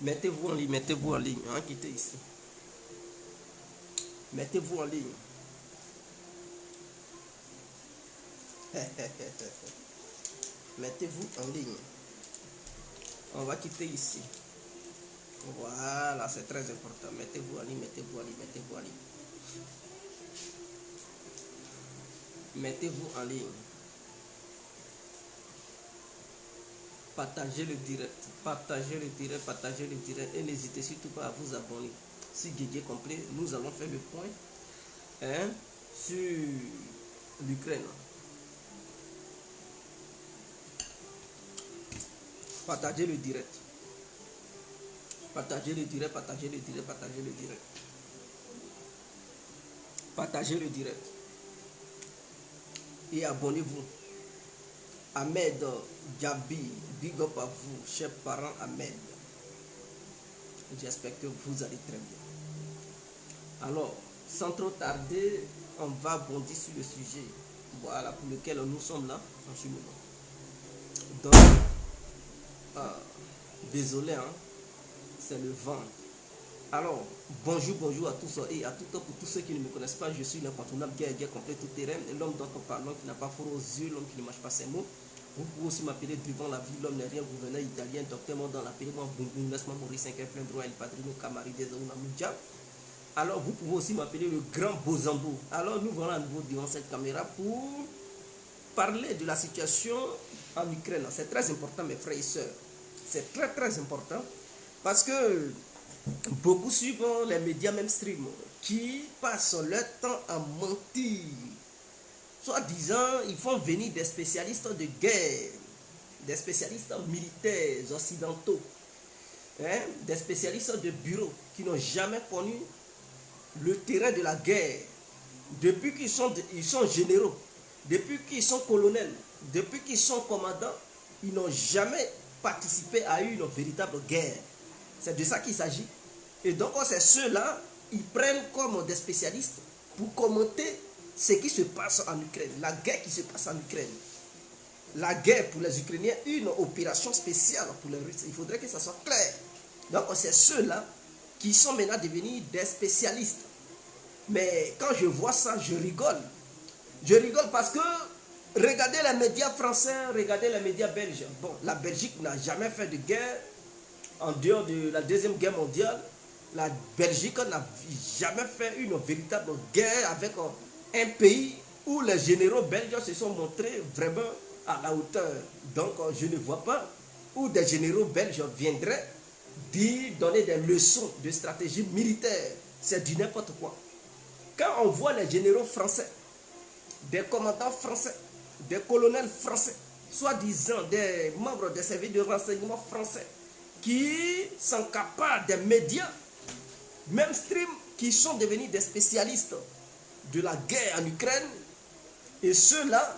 Mettez-vous en ligne, mettez-vous en ligne. Hein, quittez ici. Mettez-vous en ligne. Mettez-vous en ligne. On va quitter ici. Voilà, c'est très important. Mettez-vous en ligne, mettez-vous en ligne, mettez-vous en ligne. Mettez-vous en ligne. Partagez le direct, partagez le direct, partagez le direct et n'hésitez surtout pas à vous abonner. Si Guédié complet, nous allons faire le point sur l'Ukraine. Partagez le direct. Partagez le direct, partagez le direct, partagez le direct. Partagez le direct. Et abonnez-vous. Ahmed Gabi, big up à vous, chers parents Ahmed. J'espère que vous allez très bien. Alors, sans trop tarder, on va bondir sur le sujet. Voilà, pour lequel nous sommes là en ce moment. Donc, désolé, hein, c'est le vent. Alors, bonjour à tous et à pour tous ceux qui ne me connaissent pas, je suis l'incontournable guerre complet tout terrain, l'homme dont on parle, l'homme qui n'a pas fort aux yeux, l'homme qui ne mâche pas ses mots. Vous pouvez aussi m'appeler devant la vie, l'homme n'est rien, gouverneur italien, docteur Mondon, l'appelez-moi Boum, laisse-moi mourir 5 heures plein droit, El Padrino, Camari, des Ounamoudia. Alors, vous pouvez aussi m'appeler le grand Bozambo. Alors, nous voilà à nouveau devant cette caméra pour parler de la situation en Ukraine. C'est très important, mes frères et sœurs. C'est très très important parce que beaucoup suivent les médias mainstream qui passent leur temps à mentir. Soit disant, ils font venir des spécialistes de guerre, des spécialistes militaires occidentaux, des spécialistes de bureau qui n'ont jamais connu le terrain de la guerre. Depuis qu'ils sont généraux, depuis qu'ils sont colonels, depuis qu'ils sont commandants, ils n'ont jamais participé à une véritable guerre. C'est de ça qu'il s'agit. Et donc, c'est ceux-là, ils prennent comme des spécialistes pour commenter ce qui se passe en Ukraine, la guerre qui se passe en Ukraine. La guerre pour les Ukrainiens, une opération spéciale pour les Russes. Il faudrait que ça soit clair. Donc, c'est ceux-là qui sont maintenant devenus des spécialistes. Mais quand je vois ça, je rigole. Je rigole parce que regardez les médias français, regardez les médias belges. Bon, la Belgique n'a jamais fait de guerre en dehors de la Deuxième Guerre mondiale. La Belgique n'a jamais fait une véritable guerre avec un pays où les généraux belges se sont montrés vraiment à la hauteur. Donc, je ne vois pas où des généraux belges viendraient donner des leçons de stratégie militaire. C'est du n'importe quoi. Quand on voit les généraux français, des commandants français, des colonels français, soi-disant des membres des services de renseignement français, qui s'encaparent des médias mainstream, qui sont devenus des spécialistes de la guerre en Ukraine, et ceux-là,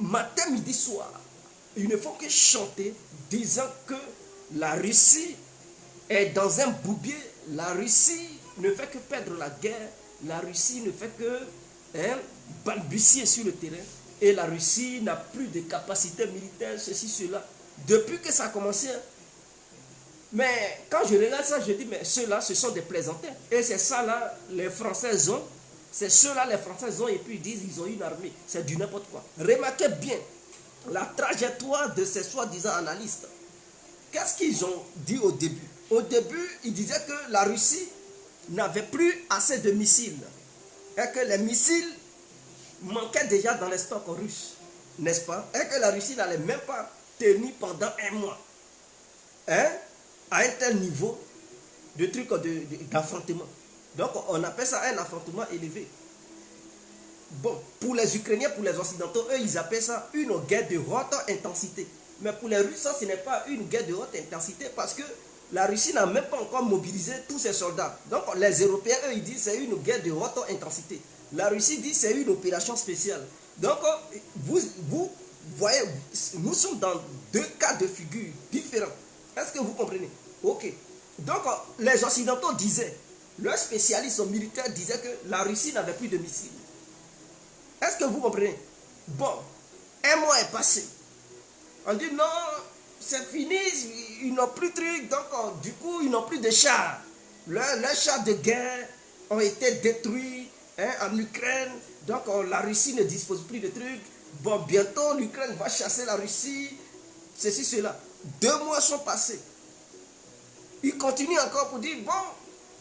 matin, midi, soir, ils ne font que chanter, disant que la Russie est dans un bourbier, la Russie ne fait que perdre la guerre, la Russie ne fait que balbutier sur le terrain, et la Russie n'a plus de capacité militaire, ceci, cela, depuis que ça a commencé. Mais quand je regarde ça, je dis, mais ceux-là, ce sont des plaisantins. Et c'est ça, là, les Français ont. C'est ceux-là, les Français ont, et puis ils disent, ils ont une armée. C'est du n'importe quoi. Remarquez bien la trajectoire de ces soi-disant analystes. Qu'est-ce qu'ils ont dit au début? Au début, ils disaient que la Russie n'avait plus assez de missiles. Et que les missiles manquaient déjà dans les stocks russes. N'est-ce pas? Et que la Russie n'allait même pas tenir pendant un mois. À un tel niveau de truc d'affrontement. Donc on appelle ça un affrontement élevé. Bon, pour les Ukrainiens, pour les Occidentaux, eux ils appellent ça une guerre de haute intensité. Mais pour les Russes, ce n'est pas une guerre de haute intensité parce que la Russie n'a même pas encore mobilisé tous ses soldats. Donc les Européens, eux, ils disent c'est une guerre de haute intensité. La Russie dit c'est une opération spéciale. Donc vous voyez, nous sommes dans deux cas de figure différents. Est-ce que vous comprenez? Ok. Donc les Occidentaux disaient, leurs spécialistes militaires disaient que la Russie n'avait plus de missiles. Est-ce que vous comprenez? Bon, un mois est passé. On dit non, c'est fini, ils n'ont plus de trucs, donc du coup, ils n'ont plus de chars. Leurs chars de guerre ont été détruits en Ukraine, donc la Russie ne dispose plus de trucs. Bon, bientôt, l'Ukraine va chasser la Russie, ceci, cela. 2 mois sont passés. Ils continuent encore pour dire, bon,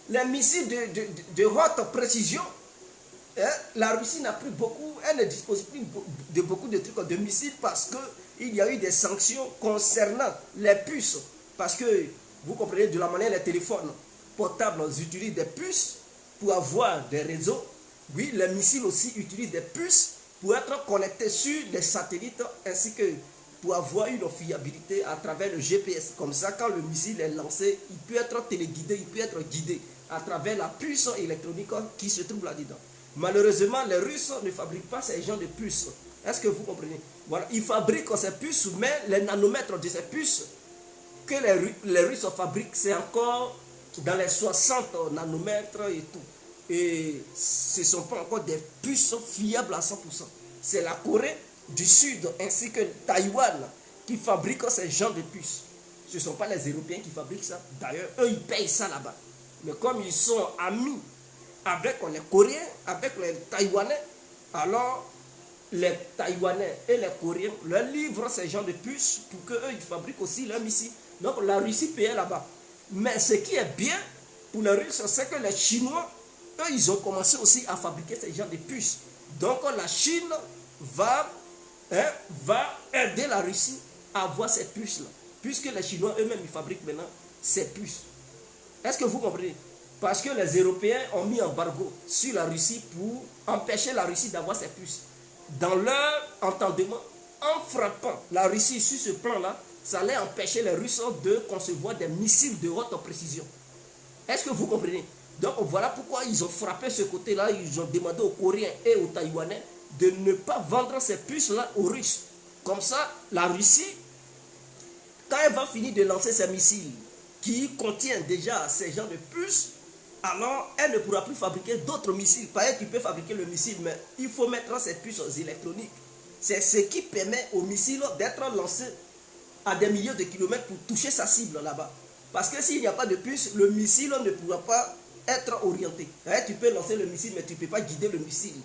les missiles de haute précision, la Russie n'a plus beaucoup, elle ne dispose plus de beaucoup de trucs de missiles parce qu'il y a eu des sanctions concernant les puces. Parce que, vous comprenez, de la manière les téléphones portables utilisent des puces pour avoir des réseaux. Oui, les missiles aussi utilisent des puces pour être connectés sur les satellites ainsi que pour avoir une fiabilité à travers le GPS. Comme ça, quand le missile est lancé, il peut être téléguidé, il peut être guidé à travers la puce électronique qui se trouve là-dedans. Malheureusement, les Russes ne fabriquent pas ces genres de puces. Est-ce que vous comprenez? Voilà, ils fabriquent ces puces, mais les nanomètres de ces puces que les Russes fabriquent, c'est encore dans les 60 nanomètres et tout. Et ce ne sont pas encore des puces fiables à 100%. C'est la Corée du Sud ainsi que Taïwan qui fabriquent ces genres de puces. Ce ne sont pas les Européens qui fabriquent ça. D'ailleurs, eux, ils payent ça là-bas. Mais comme ils sont amis avec les Coréens, avec les Taïwanais, alors les Taïwanais et les Coréens leur livrent ces genres de puces pour qu'eux, ils fabriquent aussi leurs missiles. Donc la Russie paye là-bas. Mais ce qui est bien pour les Russes, c'est que les Chinois, eux, ils ont commencé aussi à fabriquer ces genres de puces. Donc la Chine va aider la Russie à avoir ces puces-là. Puisque les Chinois eux-mêmes, ils fabriquent maintenant ces puces. Est-ce que vous comprenez? Parce que les Européens ont mis embargo sur la Russie pour empêcher la Russie d'avoir ses puces. Dans leur entendement, en frappant la Russie sur ce plan-là, ça allait empêcher les Russes de concevoir des missiles de haute précision. Est-ce que vous comprenez? Donc voilà pourquoi ils ont frappé ce côté-là. Ils ont demandé aux Coréens et aux Taïwanais de ne pas vendre ces puces-là aux Russes. Comme ça, la Russie, quand elle va finir de lancer ses missiles qui contiennent déjà ces genres de puces, alors elle ne pourra plus fabriquer d'autres missiles. Par exemple, tu peux fabriquer le missile, mais il faut mettre ces puces électroniques. C'est ce qui permet au missile d'être lancé à des milliers de kilomètres pour toucher sa cible là-bas. Parce que s'il n'y a pas de puce, le missile ne pourra pas être orienté. Tu peux lancer le missile, mais tu ne peux pas guider le missile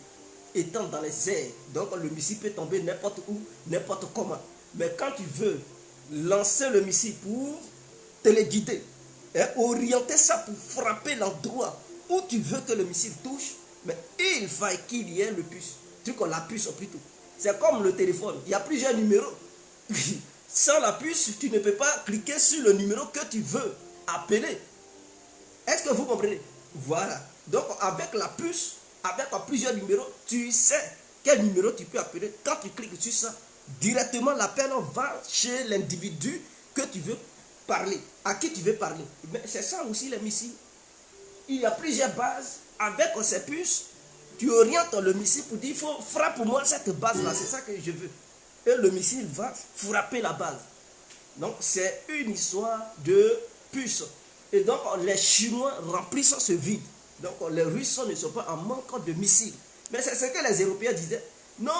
étant dans les airs. Donc le missile peut tomber n'importe où, n'importe comment. Mais quand tu veux lancer le missile pour téléguider, orienter ça pour frapper l'endroit où tu veux que le missile touche, mais il faut qu'il y ait le puce. La puce plutôt. C'est comme le téléphone. Il y a plusieurs numéros. Sans la puce, tu ne peux pas cliquer sur le numéro que tu veux appeler. Est-ce que vous comprenez? Voilà. Donc avec la puce, avec plusieurs numéros, tu sais quel numéro tu peux appeler. Quand tu cliques sur ça, directement l'appel va chez l'individu que tu veux parler, à qui tu veux parler. Mais c'est ça aussi les missiles. Il y a plusieurs bases. Avec ces puces, tu orientes le missile pour dire, il faut frapper moi cette base-là, c'est ça que je veux. Et le missile va frapper la base. Donc c'est une histoire de puces. Et donc les Chinois remplissent ce vide. Donc les Russes ne sont pas en manque de missiles. Mais c'est ce que les Européens disaient. Non,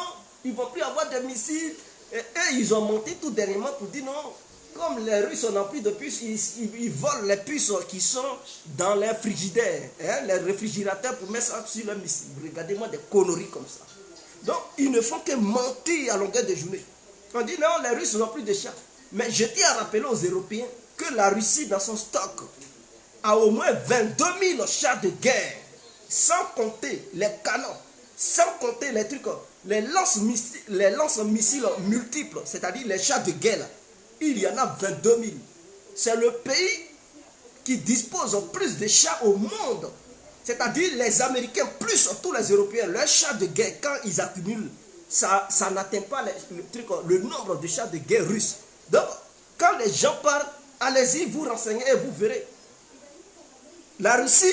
ils ne vont plus avoir de missiles. Et ils ont monté tout dernièrement pour dire non. Comme les Russes n'ont plus de puces, ils volent les puces qui sont dans les frigidaires, les réfrigérateurs pour mettre ça sur les missiles. Regardez-moi des conneries comme ça. Donc, ils ne font que mentir à longueur de journée. On dit non, les Russes n'ont plus de chars. Mais je tiens à rappeler aux Européens que la Russie, dans son stock, a au moins 22 000 chars de guerre, sans compter les canons, sans compter les trucs, les lance-missiles multiples, c'est-à-dire les chars de guerre. Il y en a 22 000. C'est le pays qui dispose plus de chars au monde. C'est-à-dire les Américains plus tous les Européens, leurs chars de guerre, quand ils accumulent, ça n'atteint pas le nombre de chars de guerre russes. Donc, quand les gens parlent, allez-y, vous renseignez et vous verrez. La Russie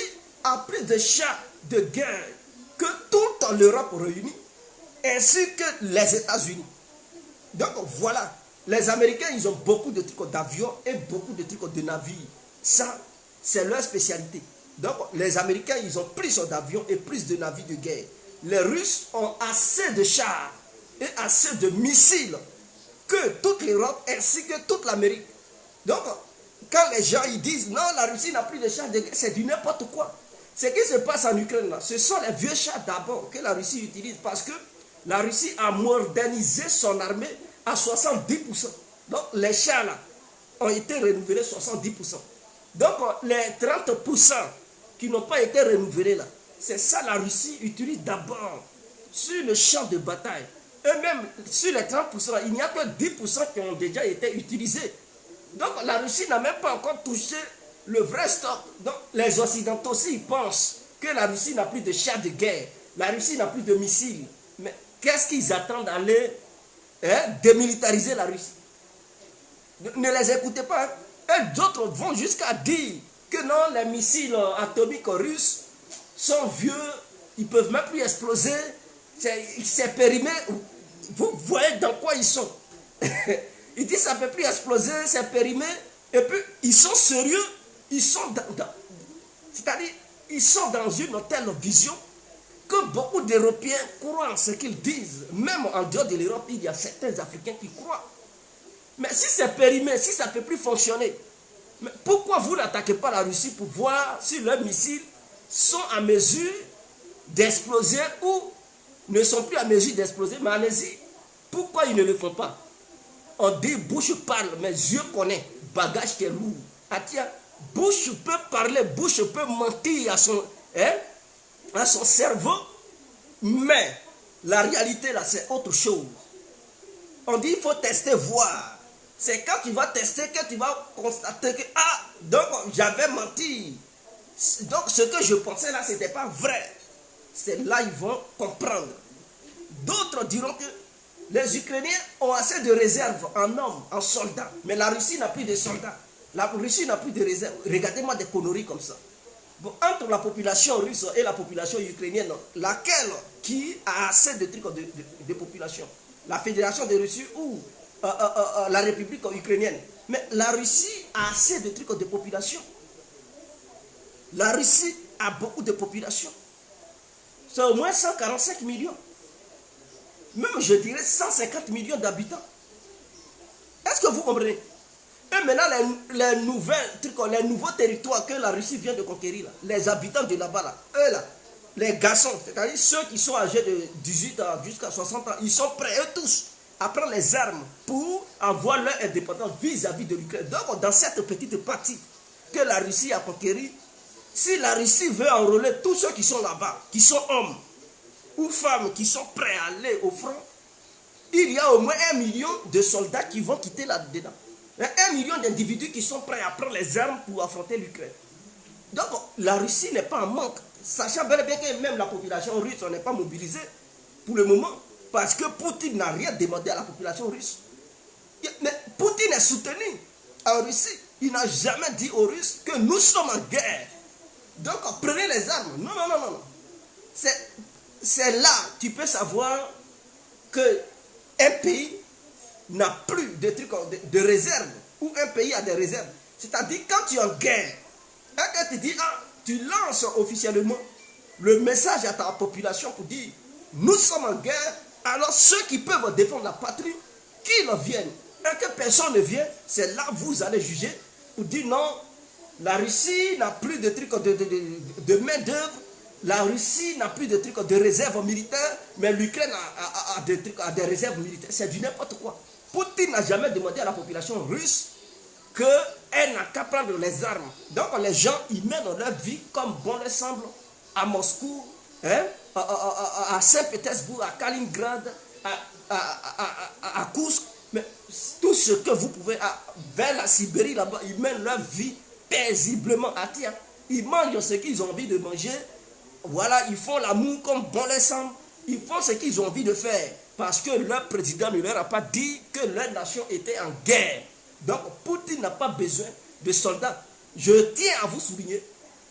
a plus de chars de guerre que toute l'Europe réunie, ainsi que les États-Unis. Donc, voilà. Les Américains, ils ont beaucoup de trucs d'avions et beaucoup de trucs de navires. Ça, c'est leur spécialité. Donc, les Américains, ils ont plus d'avions et plus de navires de guerre. Les Russes ont assez de chars et assez de missiles que toute l'Europe ainsi que toute l'Amérique. Donc, quand les gens ils disent non, la Russie n'a plus de chars de guerre, c'est du n'importe quoi. Ce qui se passe en Ukraine, là, ce sont les vieux chars d'abord que la Russie utilise parce que la Russie a modernisé son armée à 70%. Donc, les chars là ont été renouvelés 70%. Donc, les 30% qui n'ont pas été renouvelés là, c'est ça la Russie utilise d'abord sur le champ de bataille. Et même sur les 30%, il n'y a que 10% qui ont déjà été utilisés. Donc la Russie n'a même pas encore touché le vrai stock. Donc les Occidentaux aussi pensent que la Russie n'a plus de chars de guerre. La Russie n'a plus de missiles. Mais qu'est-ce qu'ils attendent d'aller démilitariser la Russie? Ne les écoutez pas. Et d'autres vont jusqu'à dire que non, les missiles atomiques russes sont vieux, ils ne peuvent même plus exploser. C'est périmé. Vous voyez dans quoi ils sont. Ils disent ça ne peut plus exploser, c'est périmé. Et puis, ils sont sérieux. Ils sont c'est-à-dire, ils sont dans une telle vision que beaucoup d'Européens croient en ce qu'ils disent. Même en dehors de l'Europe, il y a certains Africains qui croient. Mais si c'est périmé, si ça ne peut plus fonctionner, mais pourquoi vous n'attaquez pas la Russie pour voir si leurs missiles sont en mesure d'exploser ou ne sont plus en mesure d'exploser? Mais allez-y. Pourquoi ils ne le font pas? On dit bouche parle, mais yeux connaît. Bagage qui est lourd. Ah tiens, bouche peut parler, bouche peut mentir à son cerveau, mais la réalité là c'est autre chose. On dit il faut tester, voir. C'est quand tu vas tester que tu vas constater que donc j'avais menti. Donc ce que je pensais là c'était pas vrai. C'est là ils vont comprendre. D'autres diront que les Ukrainiens ont assez de réserves en hommes, en soldats. Mais la Russie n'a plus de soldats. La Russie n'a plus de réserves. Regardez-moi des conneries comme ça. Bon, entre la population russe et la population ukrainienne, laquelle qui a assez de trucs de population? La Fédération de Russie ou la République ukrainienne? Mais la Russie a assez de trucs de population. La Russie a beaucoup de population. C'est au moins 145 millions. Même je dirais 150 millions d'habitants. Est-ce que vous comprenez? Et maintenant les nouveaux territoires que la Russie vient de conquérir, là, les habitants de là-bas, là, eux là, les garçons, c'est-à-dire ceux qui sont âgés de 18 ans jusqu'à 60 ans, ils sont prêts eux tous à prendre les armes pour avoir leur indépendance vis-à-vis de l'Ukraine. Donc dans cette petite partie que la Russie a conquérie, si la Russie veut enrôler tous ceux qui sont là-bas, qui sont hommes ou femmes qui sont prêts à aller au front, il y a au moins 1 million de soldats qui vont quitter là-dedans. 1 million d'individus qui sont prêts à prendre les armes pour affronter l'Ukraine. Donc la Russie n'est pas en manque, sachant bel et bien que même la population russe n'est pas mobilisée pour le moment, parce que Poutine n'a rien demandé à la population russe. Mais Poutine est soutenu en Russie. Il n'a jamais dit aux Russes que nous sommes en guerre. Donc prenez les armes. Non, non, non, non. C'est là que tu peux savoir qu'un pays n'a plus de trucs de réserve, ou un pays a des réserves. C'est-à-dire quand tu es en guerre, quand tu dis, tu lances officiellement le message à ta population pour dire nous sommes en guerre, alors ceux qui peuvent défendre la patrie, qu'ils viennent. Et que personne ne vient, c'est là que vous allez juger pour dire non, la Russie n'a plus de trucs de main-d'œuvre. La Russie n'a plus de trucs de réserve militaire, mais l'Ukraine a des réserves militaires. C'est du n'importe quoi. Poutine n'a jamais demandé à la population russe qu'elle n'a qu'à prendre les armes. Donc les gens, ils mènent leur vie comme bon leur semble, à Moscou, à Saint-Pétersbourg, à Kaliningrad, à Kursk. Mais tout ce que vous pouvez, vers la Sibérie là-bas, ils mènent leur vie paisiblement à terre. Ils mangent ce qu'ils ont envie de manger. Voilà, ils font l'amour comme bon leur semble. Ils font ce qu'ils ont envie de faire. Parce que leur président ne leur a pas dit que leur nation était en guerre. Donc, Poutine n'a pas besoin de soldats. Je tiens à vous souligner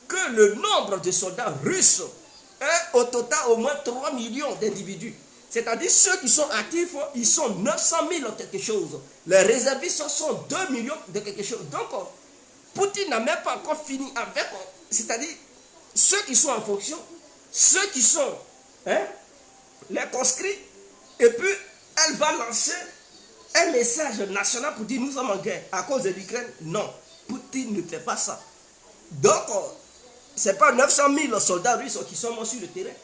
que le nombre de soldats russes est au total au moins 3 millions d'individus. C'est-à-dire ceux qui sont actifs, ils sont 900 000 quelque chose. Les réservistes sont 2 millions de quelque chose. Donc, Poutine n'a même pas encore fini avec, c'est-à-dire ceux qui sont en fonction, ceux qui sont les conscrits, et puis elle va lancer un message national pour dire nous sommes en guerre à cause de l'Ukraine. Non, Poutine ne fait pas ça. Donc, ce n'est pas 900 000 soldats russes qui sont morts sur le terrain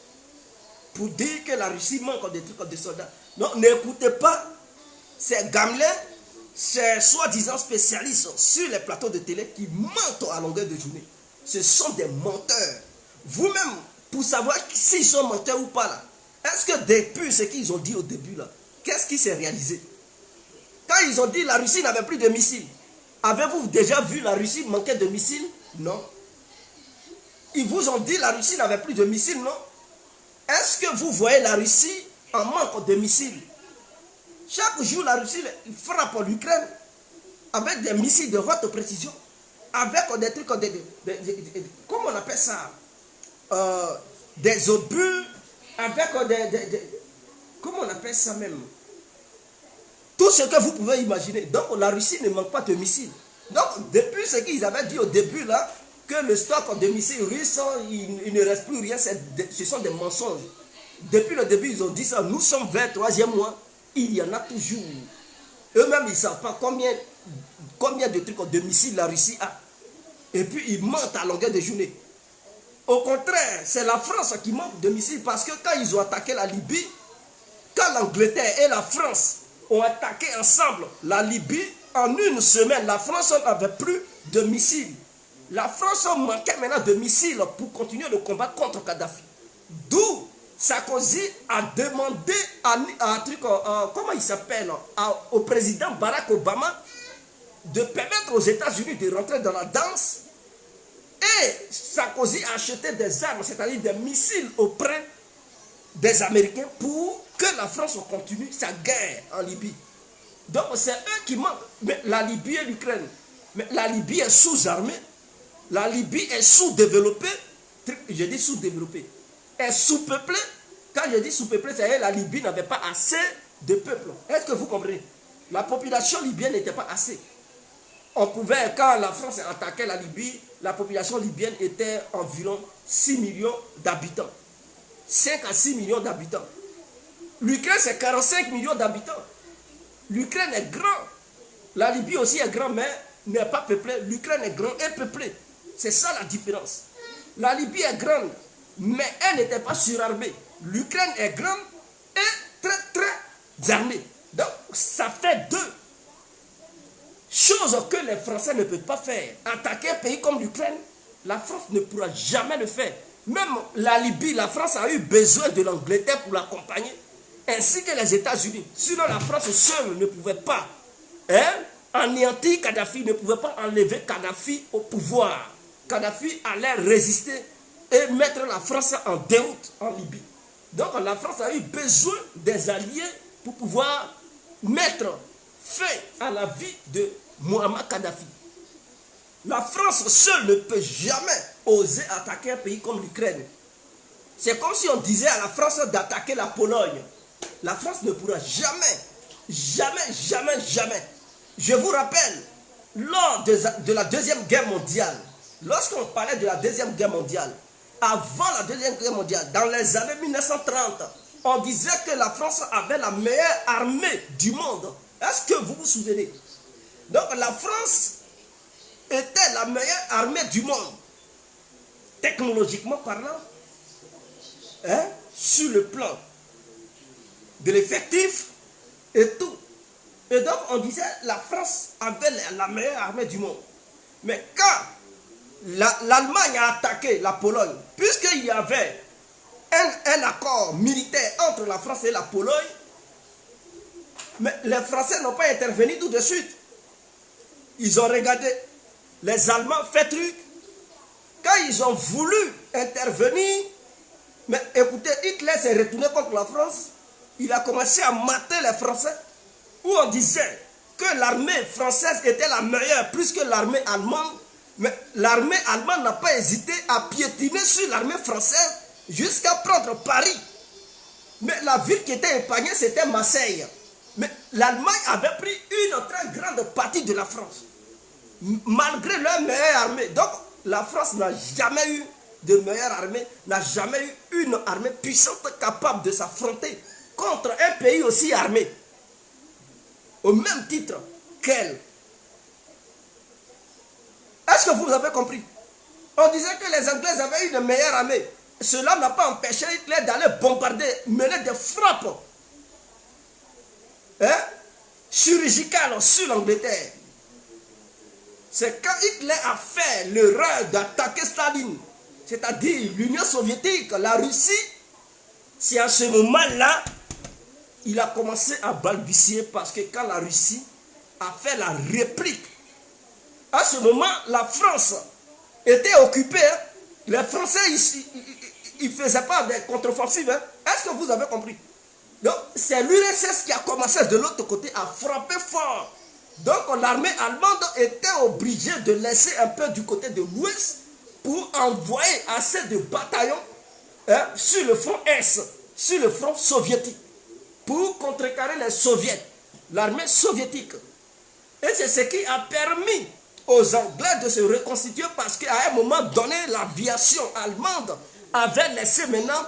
pour dire que la Russie manque des trucs de soldats. Non, n'écoutez pas ces gamelins, ces soi-disant spécialistes sur les plateaux de télé qui mentent à longueur de journée. Ce sont des menteurs. Vous-même, pour savoir s'ils sont menteurs ou pas là, est-ce que depuis ce qu'ils ont dit au début là, qu'est-ce qui s'est réalisé? Quand ils ont dit la Russie n'avait plus de missiles, avez-vous déjà vu la Russie manquer de missiles? Non. Ils vous ont dit la Russie n'avait plus de missiles, non? Est-ce que vous voyez la Russie en manque de missiles? Chaque jour, la Russie frappe l'Ukraine avec des missiles de haute précision, avec des trucs, comment on appelle ça? Des obus, avec comment on appelle ça même? Tout ce que vous pouvez imaginer. Donc la Russie ne manque pas de missiles. Donc depuis ce qu'ils avaient dit au début là, que le stock de missiles russes, il ne reste plus rien, ce sont des mensonges. Depuis le début, ils ont dit ça. Nous sommes vers le 3e mois, il y en a toujours. Eux-mêmes, ils ne savent pas combien de trucs de missiles la Russie a. Et puis, ils mentent à longueur de journée. Au contraire, c'est la France qui manque de missiles parce que quand ils ont attaqué la Libye, quand l'Angleterre et la France ont attaqué ensemble la Libye, en une semaine, la France n'avait plus de missiles. La France manquait maintenant de missiles pour continuer le combat contre Kadhafi. D'où Sarkozy a demandé à un truc, comment il s'appelle, au président Barack Obama de permettre aux États-Unis de rentrer dans la danse. Et Sarkozy a acheté des armes, c'est-à-dire des missiles auprès des Américains pour que la France continue sa guerre en Libye. Donc c'est eux qui manquent. Mais la Libye et l'Ukraine, mais la Libye est sous-armée, la Libye est sous-développée, je dis sous-développée, est sous-peuplée. Quand je dis sous-peuplée, c'est-à-dire la Libye n'avait pas assez de peuple. Est-ce que vous comprenez? La population libyenne n'était pas assez. On pouvait, quand la France attaquait la Libye, la population libyenne était environ 6 millions d'habitants. 5 à 6 millions d'habitants. L'Ukraine, c'est 45 millions d'habitants. L'Ukraine est grand. La Libye aussi est grand, mais n'est pas peuplée. L'Ukraine est grand et peuplée. C'est ça la différence. La Libye est grande, mais elle n'était pas surarmée. L'Ukraine est grande et très, très armée. Donc, ça fait deux choses que les Français ne peuvent pas faire. Attaquer un pays comme l'Ukraine, la France ne pourra jamais le faire. Même la Libye, la France a eu besoin de l'Angleterre pour l'accompagner, ainsi que les États-Unis. Sinon, la France seule ne pouvait pas anéantir Kadhafi, ne pouvait pas enlever Kadhafi au pouvoir. Kadhafi allait résister et mettre la France en déroute en Libye. Donc la France a eu besoin des alliés pour pouvoir mettre fin à la vie de Muammar Kadhafi. La France seule ne peut jamais oser attaquer un pays comme l'Ukraine. C'est comme si on disait à la France d'attaquer la Pologne. La France ne pourra jamais, jamais, jamais, jamais. Je vous rappelle, lors de la Deuxième Guerre mondiale, lorsqu'on parlait de la Deuxième Guerre mondiale, avant la Deuxième Guerre mondiale, dans les années 1930, on disait que la France avait la meilleure armée du monde. Est-ce que vous vous souvenez? Donc la France était la meilleure armée du monde, technologiquement parlant, sur le plan de l'effectif et tout. Et donc on disait la France avait la meilleure armée du monde. Mais quand l'Allemagne a attaqué la Pologne, puisqu'il y avait un accord militaire entre la France et la Pologne, mais les Français n'ont pas intervenu tout de suite. Ils ont regardé les Allemands faire truc. Quand ils ont voulu intervenir, mais écoutez, Hitler s'est retourné contre la France. Il a commencé à mater les Français, où on disait que l'armée française était la meilleure plus que l'armée allemande. Mais l'armée allemande n'a pas hésité à piétiner sur l'armée française jusqu'à prendre Paris. Mais la ville qui était épargnée, c'était Marseille. Mais l'Allemagne avait pris une très grande partie de la France, malgré leur meilleure armée. Donc la France n'a jamais eu de meilleure armée, n'a jamais eu une armée puissante capable de s'affronter contre un pays aussi armé. au même titre qu'elle. Est-ce que vous avez compris? On disait que les Anglais avaient une meilleure armée. Cela n'a pas empêché Hitler d'aller bombarder, mener des frappes chirurgicales sur l'Angleterre. C'est quand Hitler a fait l'erreur d'attaquer Staline, c'est-à-dire l'Union soviétique, la Russie, c'est à ce moment-là il a commencé à balbutier, parce que quand la Russie a fait la réplique, à ce moment, la France était occupée. Hein. Les Français, ils ne faisaient pas des contre-offensives. Hein. Est-ce que vous avez compris? Donc, c'est l'URSS qui a commencé de l'autre côté à frapper fort. Donc, l'armée allemande était obligée de laisser un peu du côté de l'Ouest pour envoyer assez de bataillons sur le front Est, sur le front soviétique, pour contrecarrer les soviets, l'armée soviétique. Et c'est ce qui a permis aux Anglais de se reconstituer, parce qu'à un moment donné, l'aviation allemande avait laissé maintenant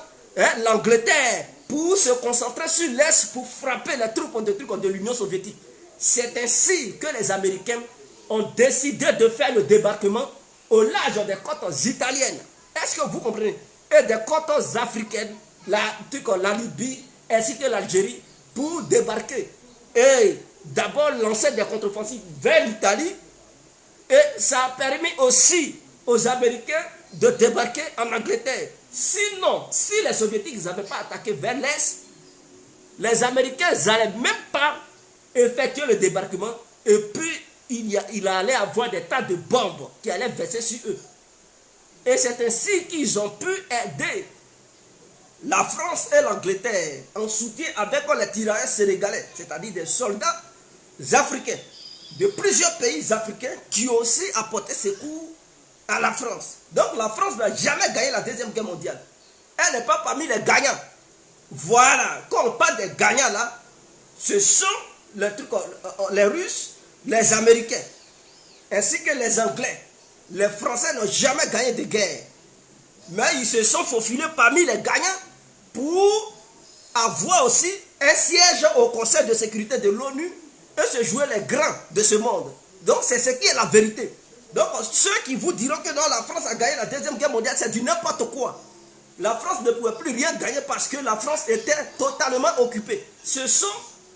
l'Angleterre pour se concentrer sur l'Est pour frapper les troupes de l'Union soviétique. C'est ainsi que les Américains ont décidé de faire le débarquement au large des côtes italiennes. Est-ce que vous comprenez? Et des côtes africaines, la Libye, ainsi que l'Algérie, pour débarquer. Et d'abord lancer des contre-offensives vers l'Italie. Et ça a permis aussi aux Américains de débarquer en Angleterre. Sinon, si les Soviétiques n'avaient pas attaqué vers l'Est, les Américains n'allaient même pas effectuer le débarquement. Et puis, il allait avoir des tas de bombes qui allaient verser sur eux. Et c'est ainsi qu'ils ont pu aider la France et l'Angleterre en soutien avec les tirailleurs sénégalais, c'est-à-dire des soldats africains de plusieurs pays africains qui ont aussi apporté secours à la France. Donc la France n'a jamais gagné la Deuxième Guerre mondiale. Elle n'est pas parmi les gagnants. Voilà, quand on parle des gagnants là, ce sont les Russes, les Américains, ainsi que les Anglais. Les Français n'ont jamais gagné de guerre. Mais ils se sont faufilés parmi les gagnants pour avoir aussi un siège au Conseil de sécurité de l'ONU et se jouer les grands de ce monde. Donc c'est ce qui est la vérité. Donc ceux qui vous diront que non, la France a gagné la Deuxième Guerre mondiale, c'est du n'importe quoi. La France ne pouvait plus rien gagner parce que la France était totalement occupée. Ce sont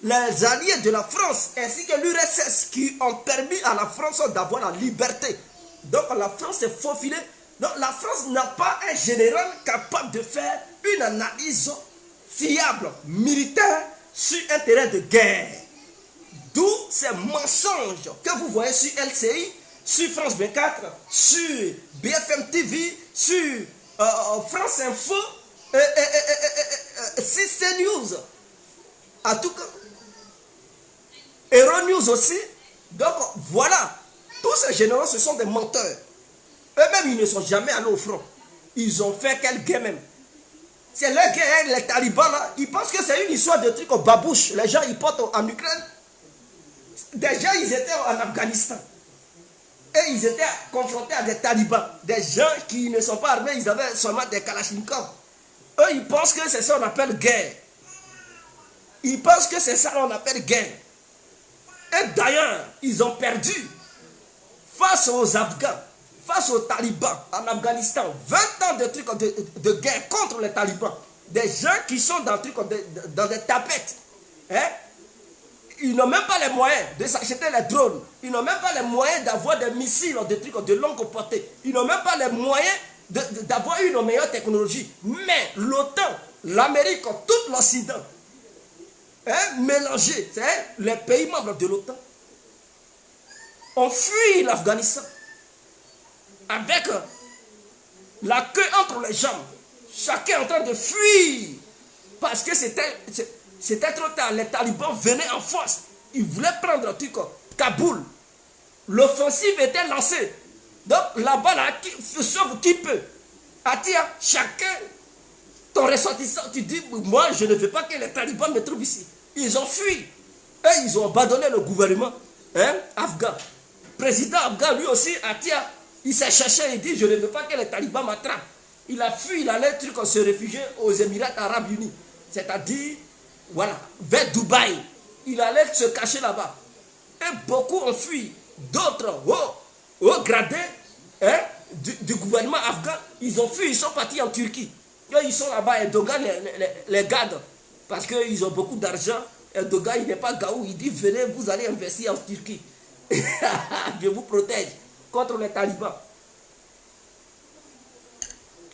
les alliés de la France ainsi que l'URSS qui ont permis à la France d'avoir la liberté. Donc la France s'est faufilée. Donc la France n'a pas un général capable de faire une analyse fiable, militaire, sur un terrain de guerre. D'où ces mensonges que vous voyez sur LCI, sur France 24, sur BFM TV, sur France Info, CNews. En tout cas, Euronews aussi. Donc voilà, tous ces généraux, ce sont des menteurs. Eux-mêmes, ils ne sont jamais allés au front. Ils ont fait quelle guerre même? C'est leur guerre, les talibans là. Ils pensent que c'est une histoire de trucs au babouche. Les gens, ils portent en Ukraine. Déjà, ils étaient en Afghanistan. Et ils étaient confrontés à des talibans. Des gens qui ne sont pas armés, ils avaient seulement des kalachnikovs. Eux, ils pensent que c'est ça qu'on appelle guerre. Ils pensent que c'est ça qu'on appelle guerre. Et d'ailleurs, ils ont perdu face aux Afghans, face aux talibans en Afghanistan. 20 ans de trucs de guerre contre les talibans. Des gens qui sont dans des tapettes. Hein? Ils n'ont même pas les moyens de s'acheter les drones. Ils n'ont même pas les moyens d'avoir des missiles, des trucs de longue portée. Ils n'ont même pas les moyens d'avoir une meilleure technologie. Mais l'OTAN, l'Amérique, tout l'Occident, mélangé, les pays membres de l'OTAN, ont fui l'Afghanistan avec la queue entre les jambes. Chacun en train de fuir parce que c'était trop tard. Les talibans venaient en force. Ils voulaient prendre Kaboul. L'offensive était lancée. Donc là-bas, là, sauve qui peut. Attire chacun, ton ressortissant, tu dis, moi je ne veux pas que les talibans me trouvent ici. Ils ont fui. Et ils ont abandonné le gouvernement afghan. Le président afghan, lui aussi, Atia, il s'est cherché et dit, je ne veux pas que les talibans m'attrapent. Il a fui, il allait se réfugier aux Émirats Arabes Unis. C'est-à-dire, voilà, vers Dubaï. il allait se cacher là-bas. Et beaucoup ont fui. D'autres, au gradé hein, du gouvernement afghan, ils ont fui, ils sont partis en Turquie. Et ils sont là-bas, Erdogan les garde. Parce qu'ils ont beaucoup d'argent. Erdogan, il n'est pas gaou. Il dit, venez, vous allez investir en Turquie. Je vous protège contre les talibans.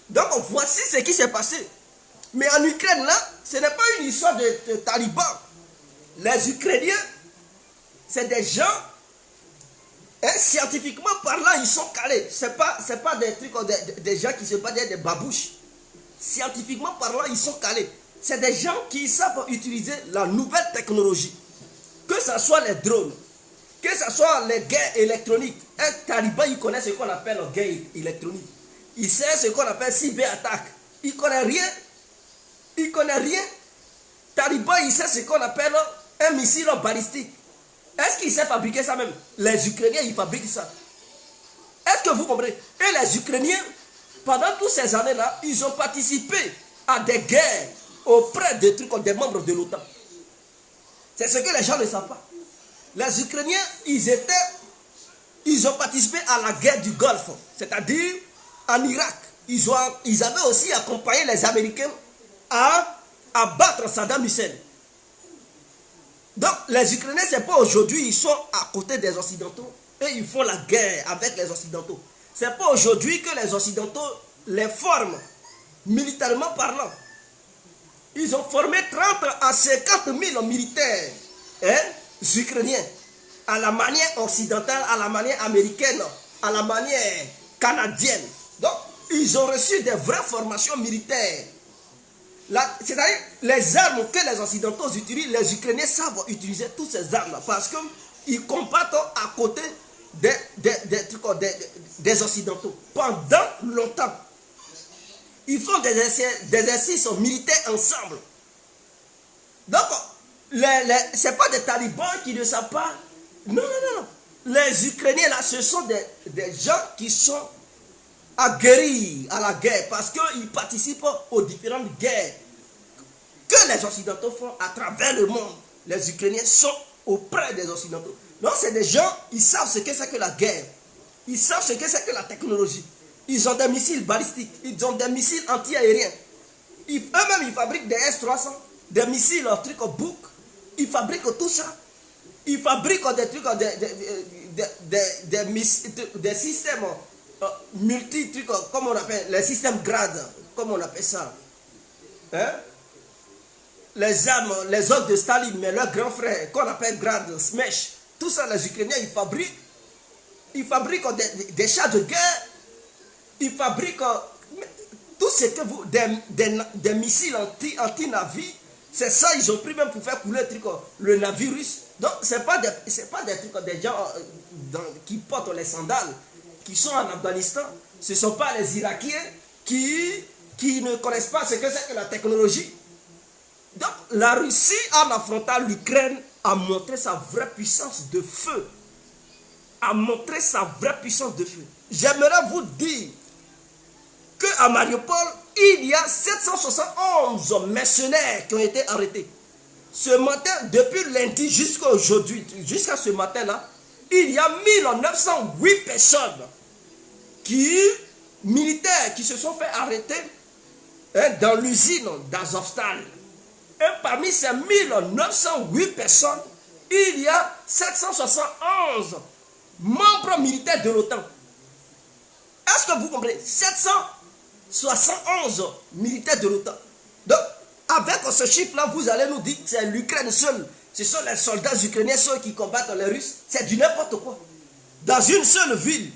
Donc, voici ce qui s'est passé. Mais en Ukraine, là, ce n'est pas une histoire de talibans. Les Ukrainiens, c'est des gens, hein, scientifiquement parlant, ils sont calés. Ce n'est pas des trucs, des gens qui se battent des babouches. Scientifiquement parlant, ils sont calés. C'est des gens qui savent utiliser la nouvelle technologie. Que ce soit les drones, que ce soit les guerres électroniques. Un taliban, il connaît ce qu'on appelle les guerres électroniques. Il sait ce qu'on appelle cyberattaque. Il ne connaît rien. Il ne connaît rien. Taliban, il sait ce qu'on appelle un missile balistique. Est-ce qu'il sait fabriquer ça même? Les Ukrainiens, ils fabriquent ça. Est-ce que vous comprenez? Et les Ukrainiens, pendant toutes ces années-là, ils ont participé à des guerres auprès des membres de l'OTAN. C'est ce que les gens ne savent pas. Les Ukrainiens, ils ont participé à la guerre du Golfe. C'est-à-dire, en Irak, ils avaient aussi accompagné les Américains à battre Saddam Hussein. Donc, les Ukrainiens, ce n'est pas aujourd'hui, ils sont à côté des Occidentaux et ils font la guerre avec les Occidentaux. Ce n'est pas aujourd'hui que les Occidentaux les forment, militairement parlant. Ils ont formé 30 à 50 000 militaires ukrainiens, à la manière occidentale, à la manière américaine, à la manière canadienne. Donc, ils ont reçu des vraies formations militaires. C'est-à-dire, les armes que les Occidentaux utilisent, les Ukrainiens savent utiliser toutes ces armes parce qu'ils combattent à côté des Occidentaux pendant longtemps. Ils font des exercices militaires ensemble. Donc, ce n'est pas des talibans qui ne savent pas. Non. Les Ukrainiens, là, ce sont des gens qui sont aguerris à la guerre parce qu'ils participent aux différentes guerres que les Occidentaux font à travers le monde. Les Ukrainiens sont auprès des Occidentaux. Donc, c'est des gens, ils savent ce que c'est que la guerre. Ils savent ce que c'est que la technologie. Ils ont des missiles balistiques, ils ont des missiles anti-aériens. Eux-mêmes, ils fabriquent des S-300, des missiles, trucs au bouc. Ils fabriquent tout ça. Ils fabriquent des trucs, des systèmes multi-trucs, comme on appelle, les systèmes grades, comme on appelle ça. Hein? Les armes, les ordres de Staline, mais leurs grands frères, qu'on appelle grades, Smesh. Tout ça, les Ukrainiens, ils fabriquent. Ils fabriquent des chars de guerre. Ils fabriquent tout ce que vous... Des missiles anti-navires. C'est ça, ils ont pris même pour faire couler le navire russe. Donc, ce n'est pas des gens qui portent les sandales, qui sont en Afghanistan. Ce ne sont pas les Irakiens qui ne connaissent pas ce que c'est que la technologie. Donc, la Russie, en affrontant l'Ukraine, a montré sa vraie puissance de feu. A montré sa vraie puissance de feu. J'aimerais vous dire qu'à Mariupol, il y a 771 mercenaires qui ont été arrêtés. Ce matin, depuis lundi jusqu'à aujourd'hui, jusqu'à ce matin-là, il y a 1908 personnes militaires qui se sont fait arrêter dans l'usine d'Azovstal. Et parmi ces 1908 personnes, il y a 771 membres militaires de l'OTAN. Est-ce que vous comprenez? 771 militaires de l'OTAN. Donc, avec ce chiffre-là, vous allez nous dire que c'est l'Ukraine seule. Ce sont les soldats ukrainiens seuls qui combattent les Russes. C'est du n'importe quoi. Dans une seule ville.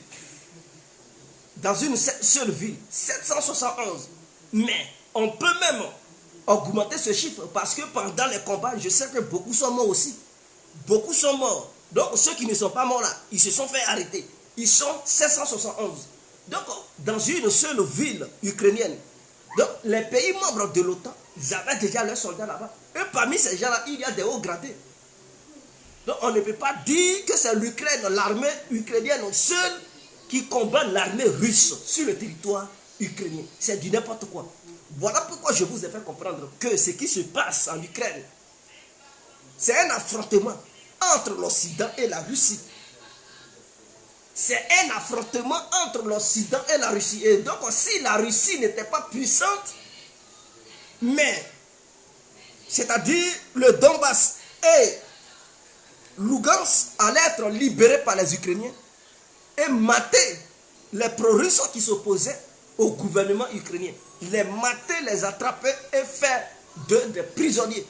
771. Mais on peut même augmenter ce chiffre parce que pendant les combats, je sais que beaucoup sont morts aussi. Beaucoup sont morts. Donc ceux qui ne sont pas morts là, ils se sont fait arrêter. Ils sont 771. Donc dans une seule ville ukrainienne. Donc les pays membres de l'OTAN, ils avaient déjà leurs soldats là-bas. Et parmi ces gens-là, il y a des hauts gradés. Donc on ne peut pas dire que c'est l'Ukraine, l'armée ukrainienne seule qui combat l'armée russe sur le territoire ukrainien. C'est du n'importe quoi. Voilà pourquoi je vous ai fait comprendre que ce qui se passe en Ukraine, C'est un affrontement entre l'Occident et la Russie. C'est un affrontement entre l'Occident et la Russie. Et donc, si la Russie n'était pas puissante, mais, c'est-à-dire le Donbass et Lugansk allaient être libérés par les Ukrainiens et mater les pro-russes qui s'opposaient au gouvernement ukrainien. Les mater, les attraper et faire des prisonniers.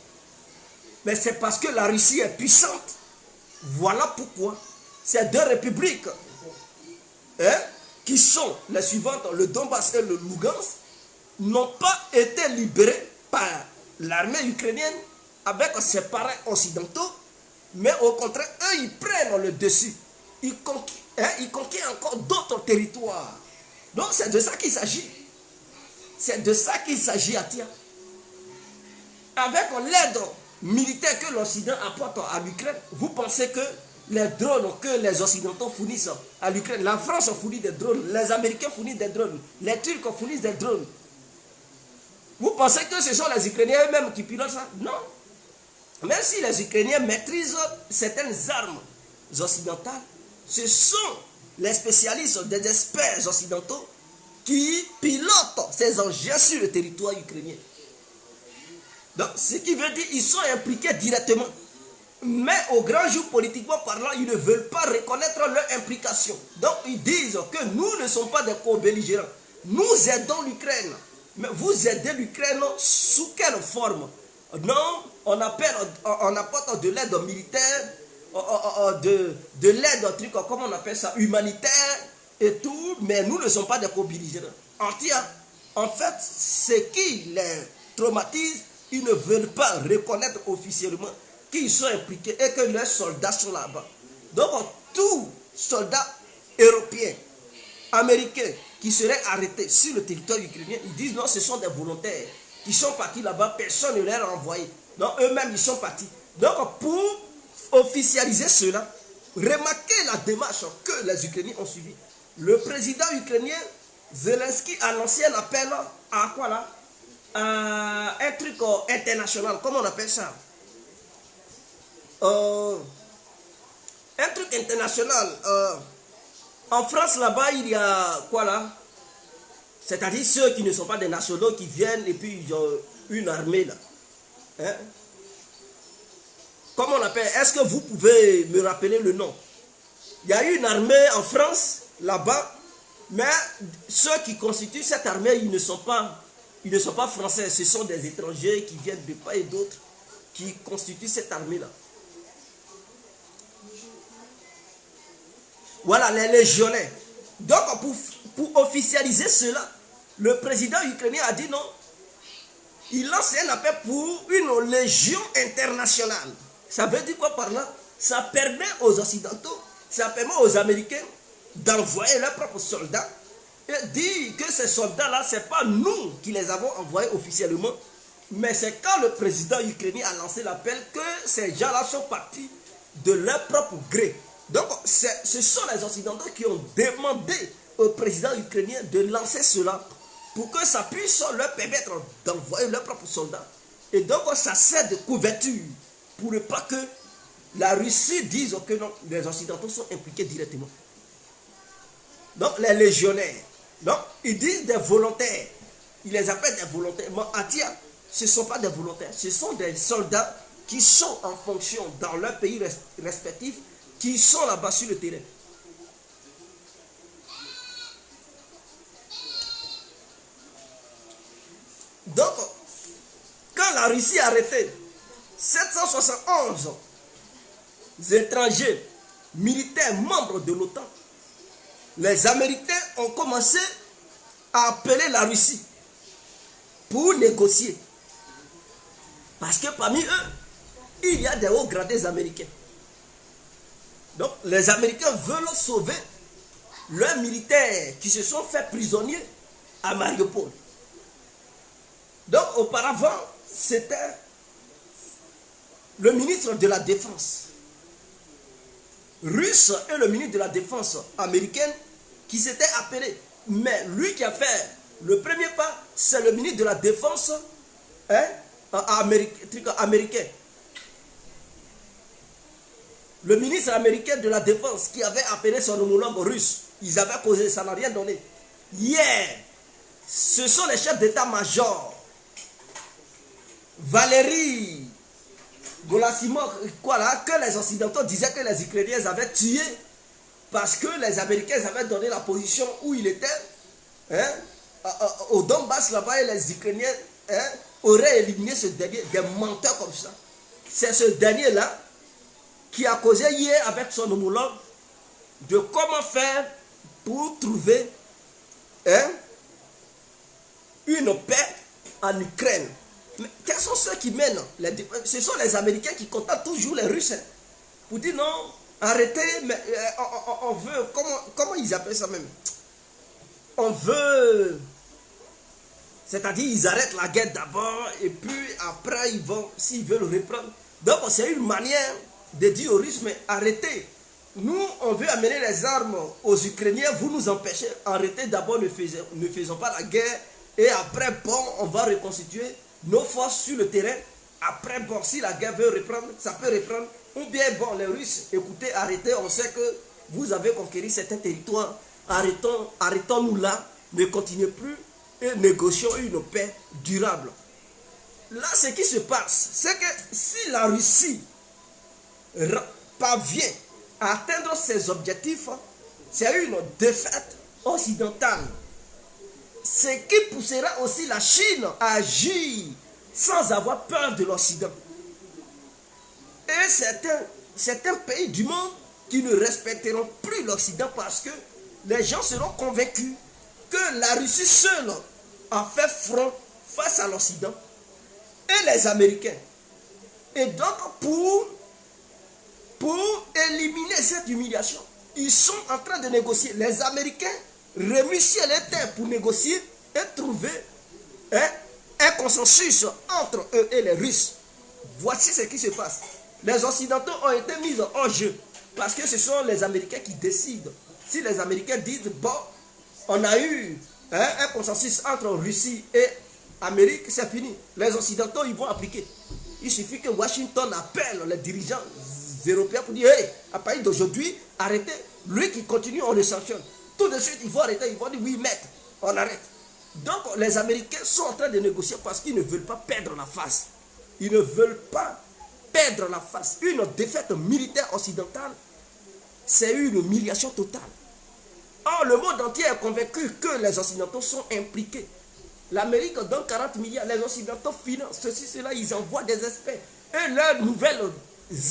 Mais c'est parce que la Russie est puissante. Voilà pourquoi ces deux républiques qui sont les suivantes, le Donbass et le Lugansk, n'ont pas été libérées par l'armée ukrainienne avec ses parrains occidentaux, mais au contraire, eux, ils prennent le dessus. Ils conquièrent encore d'autres territoires. Donc c'est de ça qu'il s'agit. C'est de ça qu'il s'agit, Atia. Avec l'aide militaire que l'Occident apporte à l'Ukraine, vous pensez que les drones que les Occidentaux fournissent à l'Ukraine, la France fournit des drones, les Américains fournissent des drones, les Turcs fournissent des drones. Vous pensez que ce sont les Ukrainiens eux-mêmes qui pilotent ça? Non. Même si les Ukrainiens maîtrisent certaines armes occidentales, ce sont les spécialistes, des experts occidentaux qui pilotent ces engins sur le territoire ukrainien. Donc, ce qui veut dire qu'ils sont impliqués directement. Mais au grand jour, politiquement parlant, ils ne veulent pas reconnaître leur implication. Donc, ils disent que nous ne sommes pas des co-belligérants. Nous aidons l'Ukraine. Mais vous aidez l'Ukraine sous quelle forme? Non, on apporte de l'aide militaire, de l'aide, truc, comment on appelle ça, humanitaire et tout, mais nous ne sommes pas des co-belligérants. En fait, ce qui les traumatise, ils ne veulent pas reconnaître officiellement qu'ils sont impliqués et que leurs soldats sont là-bas. Donc, tous soldats européens, américains qui seraient arrêtés sur le territoire ukrainien, ils disent non, ce sont des volontaires qui sont partis là-bas, personne ne les a envoyés. Non, eux-mêmes, ils sont partis. Donc, pour officialiser cela, remarquez la démarche que les Ukrainiens ont suivie. Le président ukrainien, Zelensky, a lancé un appel à quoi là? Un truc international, comment on appelle ça? Un truc international. En France, là-bas, il y a quoi là? C'est-à-dire ceux qui ne sont pas des nationaux qui viennent et puis ils ont une armée là. Hein? Comment on appelle? Est-ce que vous pouvez me rappeler le nom? Il y a une armée en France, là-bas, mais ceux qui constituent cette armée, ils ne sont pas français. Ce sont des étrangers qui viennent de part et d'autre qui constituent cette armée-là. Voilà, les légionnaires. Donc, pour officialiser cela, le président ukrainien a dit non. Il lance un appel pour une légion internationale. Ça veut dire quoi par là? Ça permet aux Occidentaux, ça permet aux Américains d'envoyer leurs propres soldats et dire que ces soldats-là, ce n'est pas nous qui les avons envoyés officiellement, mais c'est quand le président ukrainien a lancé l'appel que ces gens-là sont partis de leur propre gré. Donc, ce sont les Occidentaux qui ont demandé au président ukrainien de lancer cela pour que ça puisse leur permettre d'envoyer leurs propres soldats. Et donc, ça sert de couverture pour ne pas que la Russie dise que non, les Occidentaux sont impliqués directement. Donc, les légionnaires, donc, ils disent des volontaires. Ils les appellent des volontaires. Mais Atia, ce ne sont pas des volontaires. Ce sont des soldats qui sont en fonction dans leur pays respectif, qui sont là-bas sur le terrain. Donc, quand la Russie a arrêté 771 étrangers militaires membres de l'OTAN, les Américains ont commencé à appeler la Russie pour négocier. Parce que parmi eux, il y a des hauts gradés américains. Donc, les Américains veulent sauver leurs militaires qui se sont fait prisonniers à Mariupol. Donc, auparavant, c'était le ministre de la Défense russe et le ministre de la Défense américaine qui s'étaient appelés. Mais lui qui a fait le premier pas, c'est le ministre de la Défense américain. Le ministre américain de la Défense qui avait appelé son homologue russe, ils avaient causé, ça n'a rien donné. Hier, ce sont les chefs d'état-major. Valérie Golasimov, quoi là, que les Occidentaux disaient que les Ukrainiens avaient tué parce que les Américains avaient donné la position où il était, hein, au Donbass là-bas, et les Ukrainiens, hein, auraient éliminé ce dernier, des menteurs comme ça. C'est ce dernier-là qui a causé hier avec son homologue de comment faire pour trouver, hein, une paix en Ukraine. Mais quels sont ceux qui mènent? Ce sont les Américains qui contactent toujours les Russes, hein, pour dire non, arrêtez, mais on veut, comment ils appellent ça même? On veut, c'est-à-dire ils arrêtent la guerre d'abord et puis après ils vont, s'ils veulent reprendre. Donc c'est une manière de dire aux Russes, mais arrêtez. Nous, on veut amener les armes aux Ukrainiens, vous nous empêchez. Arrêtez d'abord, ne faisons pas la guerre. Et après, bon, on va reconstituer nos forces sur le terrain. Après, bon, si la guerre veut reprendre, ça peut reprendre. Ou bien, bon, les Russes, écoutez, arrêtez, on sait que vous avez conquéri certains territoires. Arrêtons-nous là, ne continuez plus et négocions une paix durable. Là, ce qui se passe, c'est que si la Russie parvient à atteindre ses objectifs, c'est une défaite occidentale. Ce qui poussera aussi la Chine à agir sans avoir peur de l'Occident. Et certains pays du monde qui ne respecteront plus l'Occident parce que les gens seront convaincus que la Russie seule a fait front face à l'Occident et les Américains. Et donc pour éliminer cette humiliation, ils sont en train de négocier. Les Américains remuent ciel et terre pour négocier et trouver un consensus entre eux et les Russes. Voici ce qui se passe. Les Occidentaux ont été mis en jeu parce que ce sont les Américains qui décident. Si les Américains disent, bon, on a eu un consensus entre Russie et Amérique, c'est fini. Les Occidentaux, ils vont appliquer. Il suffit que Washington appelle les dirigeants européens pour dire, hey, à partir d'aujourd'hui, arrêtez. Lui qui continue, on le sanctionne. Tout de suite, ils vont arrêter. Ils vont dire, oui, maître, on arrête. Donc, les Américains sont en train de négocier parce qu'ils ne veulent pas perdre la face. Ils ne veulent pas perdre la face. Une défaite militaire occidentale, c'est une humiliation totale. Or, le monde entier est convaincu que les Occidentaux sont impliqués. L'Amérique donne 40 milliards, les Occidentaux financent ceci, cela, ils envoient des experts. Et leurs nouvelles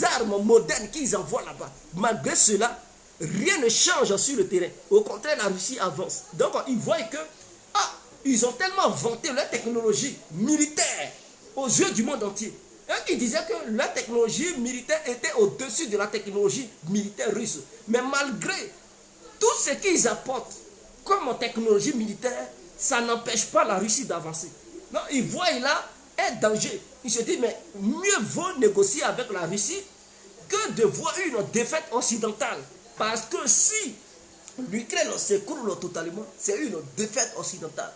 armes modernes qu'ils envoient là-bas. Malgré cela, rien ne change sur le terrain. Au contraire, la Russie avance. Donc, ils voient que, ils ont tellement vanté leur technologie militaire aux yeux du monde entier. Et ils disaient que leur technologie militaire était au-dessus de la technologie militaire russe. Mais malgré tout ce qu'ils apportent comme technologie militaire, ça n'empêche pas la Russie d'avancer. Non, ils voient là un danger. Ils se disent, mais mieux vaut négocier avec la Russie que de voir une défaite occidentale. Parce que si l'Ukraine s'écroule totalement, c'est une défaite occidentale.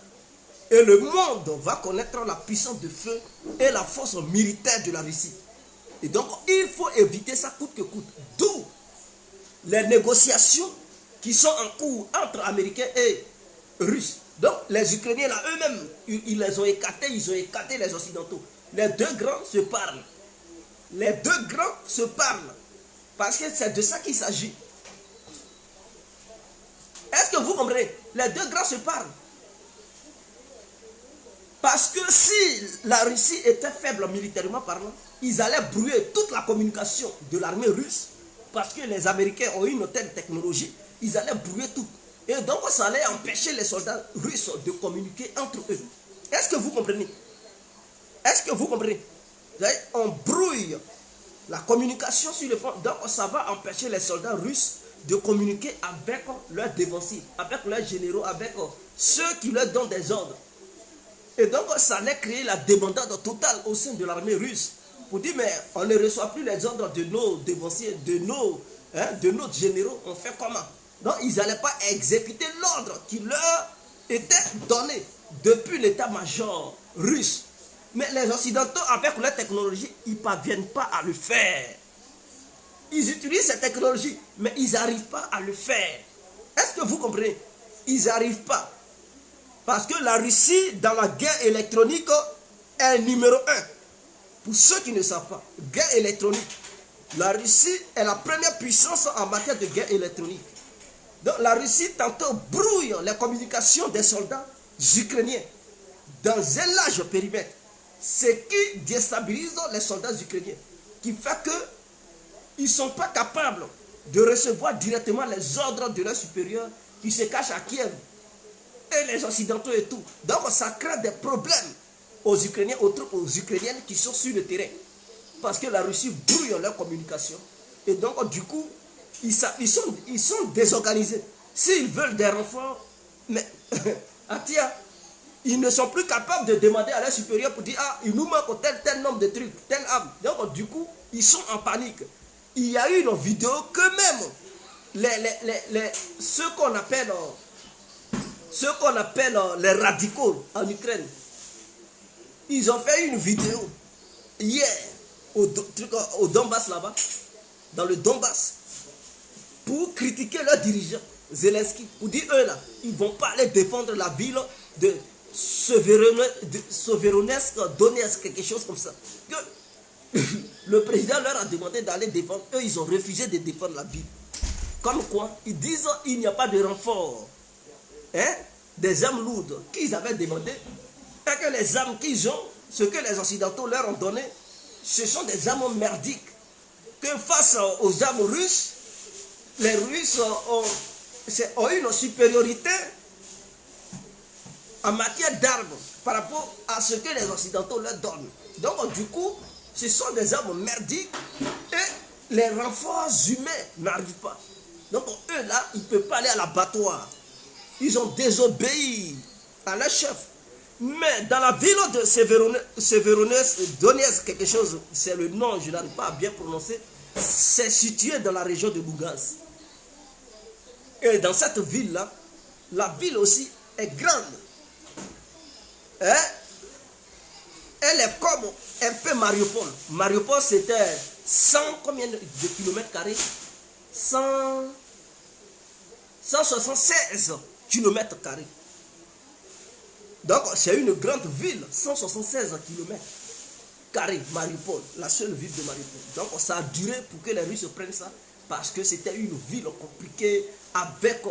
Et le monde va connaître la puissance de feu et la force militaire de la Russie. Et donc, il faut éviter ça coûte que coûte. D'où les négociations qui sont en cours entre Américains et Russes. Donc, les Ukrainiens, là, eux-mêmes, ils les ont écartés, ils ont écarté les Occidentaux. Les deux grands se parlent. Les deux grands se parlent. Parce que c'est de ça qu'il s'agit. Est-ce que vous comprenez? Les deux grands se parlent. Parce que si la Russie était faible militairement parlant, ils allaient brouiller toute la communication de l'armée russe. Parce que les Américains ont une telle technologie, ils allaient brouiller tout. Et donc ça allait empêcher les soldats russes de communiquer entre eux. Est-ce que vous comprenez? Est-ce que vous comprenez? On brouille la communication sur le front. Donc ça va empêcher les soldats russes de communiquer avec leurs dévanciers, avec leurs généraux, avec ceux qui leur donnent des ordres. Et donc ça allait créer la débandade totale au sein de l'armée russe. Pour dire, mais on ne reçoit plus les ordres de nos dévanciers, de nos généraux. On fait comment? Donc ils n'allaient pas exécuter l'ordre qui leur était donné depuis l'état-major russe. Mais les Occidentaux, avec leur technologie, ils ne parviennent pas à le faire. Ils utilisent cette technologie, mais ils n'arrivent pas à le faire. Est-ce que vous comprenez? Ils n'arrivent pas. Parce que la Russie, dans la guerre électronique, est numéro 1. Pour ceux qui ne savent pas, guerre électronique. La Russie est la première puissance en matière de guerre électronique. Donc la Russie tantôt brouille les communications des soldats ukrainiens dans un large périmètre. Ce qui déstabilise les soldats ukrainiens. Qui fait qu'ils ne sont pas capables de recevoir directement les ordres de leurs supérieurs qui se cachent à Kiev. Et les Occidentaux et tout. Donc ça crée des problèmes aux Ukrainiens, aux troupes ukrainiennes qui sont sur le terrain. Parce que la Russie brouille leur communication. Et donc du coup, ils sont désorganisés. S'ils veulent des renforts, mais Atia, ils ne sont plus capables de demander à leurs supérieurs pour dire ah, il nous manque tel nombre de trucs, telle arme. Donc du coup, ils sont en panique. Il y a eu une vidéo que même ceux qu'on appelle les radicaux en Ukraine, ils ont fait une vidéo hier au Donbass là-bas, dans le Donbass, pour critiquer leurs dirigeants, Zelensky, pour dire eux là, ils ne vont pas aller défendre la ville de Severodonetsk, Donetsk, quelque chose comme ça. Que le président leur a demandé d'aller défendre, eux ils ont refusé de défendre la ville. Comme quoi, ils disent qu'il n'y a pas de renfort. Hein, des armes lourdes qu'ils avaient demandé, et que les armes qu'ils ont, ce que les Occidentaux leur ont donné, ce sont des armes merdiques. Que face aux armes russes, les Russes ont une supériorité en matière d'armes par rapport à ce que les Occidentaux leur donnent. Donc du coup, ce sont des armes merdiques et les renforts humains n'arrivent pas. Donc eux là, ils ne peuvent pas aller à l'abattoir. Ils ont désobéi à leur chef. Mais dans la ville de Severodonetsk, Donetsk, quelque chose, c'est le nom, je n'arrive pas à bien prononcer, c'est situé dans la région de Lugansk. Et dans cette ville-là, la ville aussi est grande. Hein? Elle est comme un peu Mariupol. Mariupol, c'était 100 combien de kilomètres carrés? 176 kilomètres carrés. Donc c'est une grande ville, 176 kilomètres carrés, Mariupol, la seule ville de Mariupol. Donc ça a duré pour que les Russes prennent ça, parce que c'était une ville compliquée avec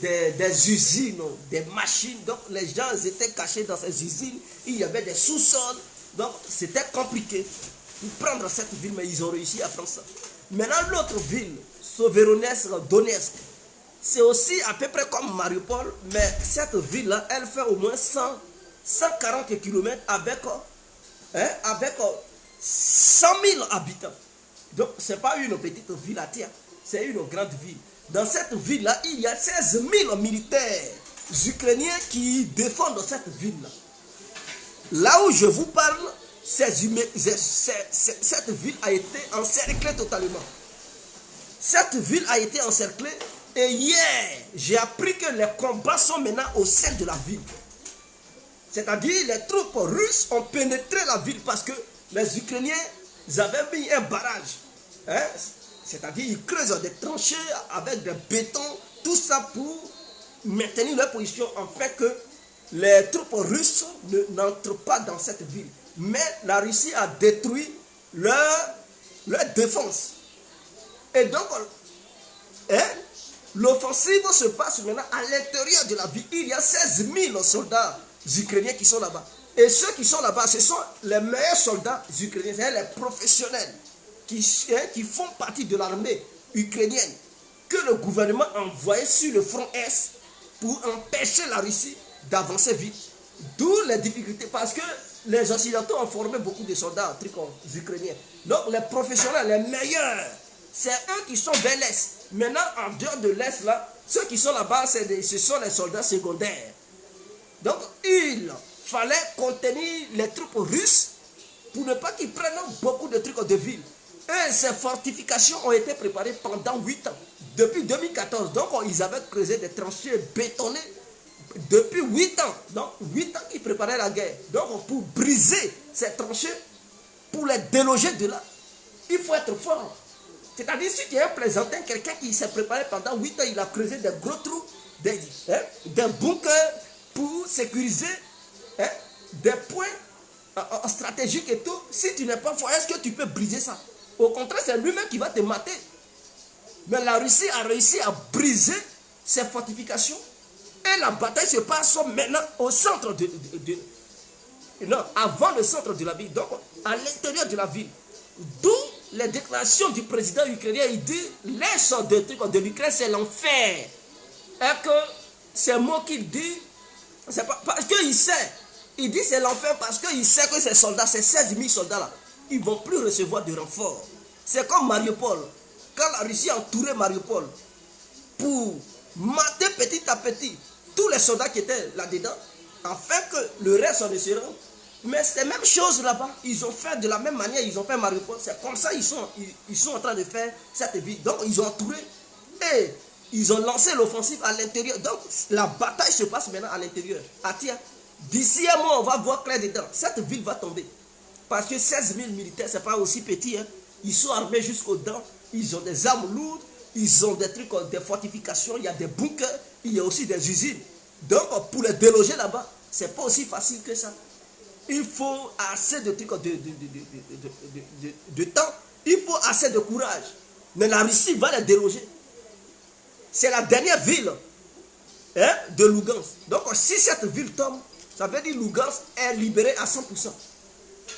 des usines, des machines. Donc les gens étaient cachés dans ces usines, il y avait des sous-sols, donc c'était compliqué pour prendre cette ville, mais ils ont réussi à prendre ça. Maintenant l'autre ville, Severodonetsk, Donetsk, c'est aussi à peu près comme Mariupol, mais cette ville-là, elle fait au moins 140 km avec 100 000 habitants. Donc, ce n'est pas une petite ville à terre, c'est une grande ville. Dans cette ville-là, il y a 16 000 militaires ukrainiens qui défendent cette ville-là. Là où je vous parle, cette ville a été encerclée totalement. Cette ville a été encerclée. Et hier, j'ai appris que les combats sont maintenant au sein de la ville. C'est-à-dire les troupes russes ont pénétré la ville parce que les Ukrainiens avaient mis un barrage. Hein? C'est-à-dire ils creusent des tranchées avec des bétons, tout ça pour maintenir leur position, en fait que les troupes russes n'entrent pas dans cette ville. Mais la Russie a détruit leur défense. Et donc, hein, l'offensive se passe maintenant à l'intérieur de la ville. Il y a 16 000 soldats ukrainiens qui sont là-bas. Et ceux qui sont là-bas, ce sont les meilleurs soldats ukrainiens, c'est-à-dire les professionnels qui font partie de l'armée ukrainienne que le gouvernement a envoyé sur le front Est pour empêcher la Russie d'avancer vite. D'où les difficultés, parce que les Occidentaux ont formé beaucoup de soldats ukrainiens. Donc les professionnels, les meilleurs, c'est eux qui sont vers l'Est. Maintenant, en dehors de l'Est, là, ceux qui sont là-bas, ce sont les soldats secondaires. Donc, il fallait contenir les troupes russes pour ne pas qu'ils prennent beaucoup de trucs de ville. Et ces fortifications ont été préparées pendant 8 ans. Depuis 2014, donc ils avaient creusé des tranchées bétonnées depuis 8 ans. Donc, 8 ans qu'ils préparaient la guerre. Donc, pour briser ces tranchées, pour les déloger de là, Il faut être fort. C'est-à-dire, si tu es un plaisantin, quelqu'un qui s'est préparé pendant 8 ans, il a creusé des gros trous, des bunkers pour sécuriser des points stratégiques et tout. Si tu n'es pas fort, est-ce que tu peux briser ça? Au contraire, c'est lui-même qui va te mater. Mais la Russie a réussi à briser ces fortifications. Et la bataille se passe maintenant au centre non, avant le centre de la ville, donc à l'intérieur de la ville. D'où les déclarations du président ukrainien. Il dit les sortes de trucs de l'Ukraine, c'est l'enfer. Et que ces mots qu'il dit, c'est pas parce qu'il sait. Il dit c'est l'enfer parce qu'il sait que ces soldats, ces 16 000 soldats là, ils ne vont plus recevoir de renfort. C'est comme Mariupol. Quand la Russie a entouré Mariupol pour mater petit à petit tous les soldats qui étaient là-dedans, afin que le reste ne se rende. Mais c'est la même chose là-bas. Ils ont fait de la même manière, ils ont fait Mariupol. C'est comme ça ils sont en train de faire cette ville. Donc ils ont entouré et ils ont lancé l'offensive à l'intérieur. Donc la bataille se passe maintenant à l'intérieur. Atia, d'ici un mois, on va voir clair dedans. Cette ville va tomber. Parce que 16 000 militaires, c'est pas aussi petit. Hein. Ils sont armés jusqu'aux dents. Ils ont des armes lourdes. Ils ont des trucs, des fortifications. Il y a des bunkers. Il y a aussi des usines. Donc pour les déloger là-bas, c'est pas aussi facile que ça. Il faut assez de trucs de temps. Il faut assez de courage. Mais la Russie va les déloger. C'est la dernière ville de Lugansk. Donc si cette ville tombe, ça veut dire que Lugansk est libérée à 100%.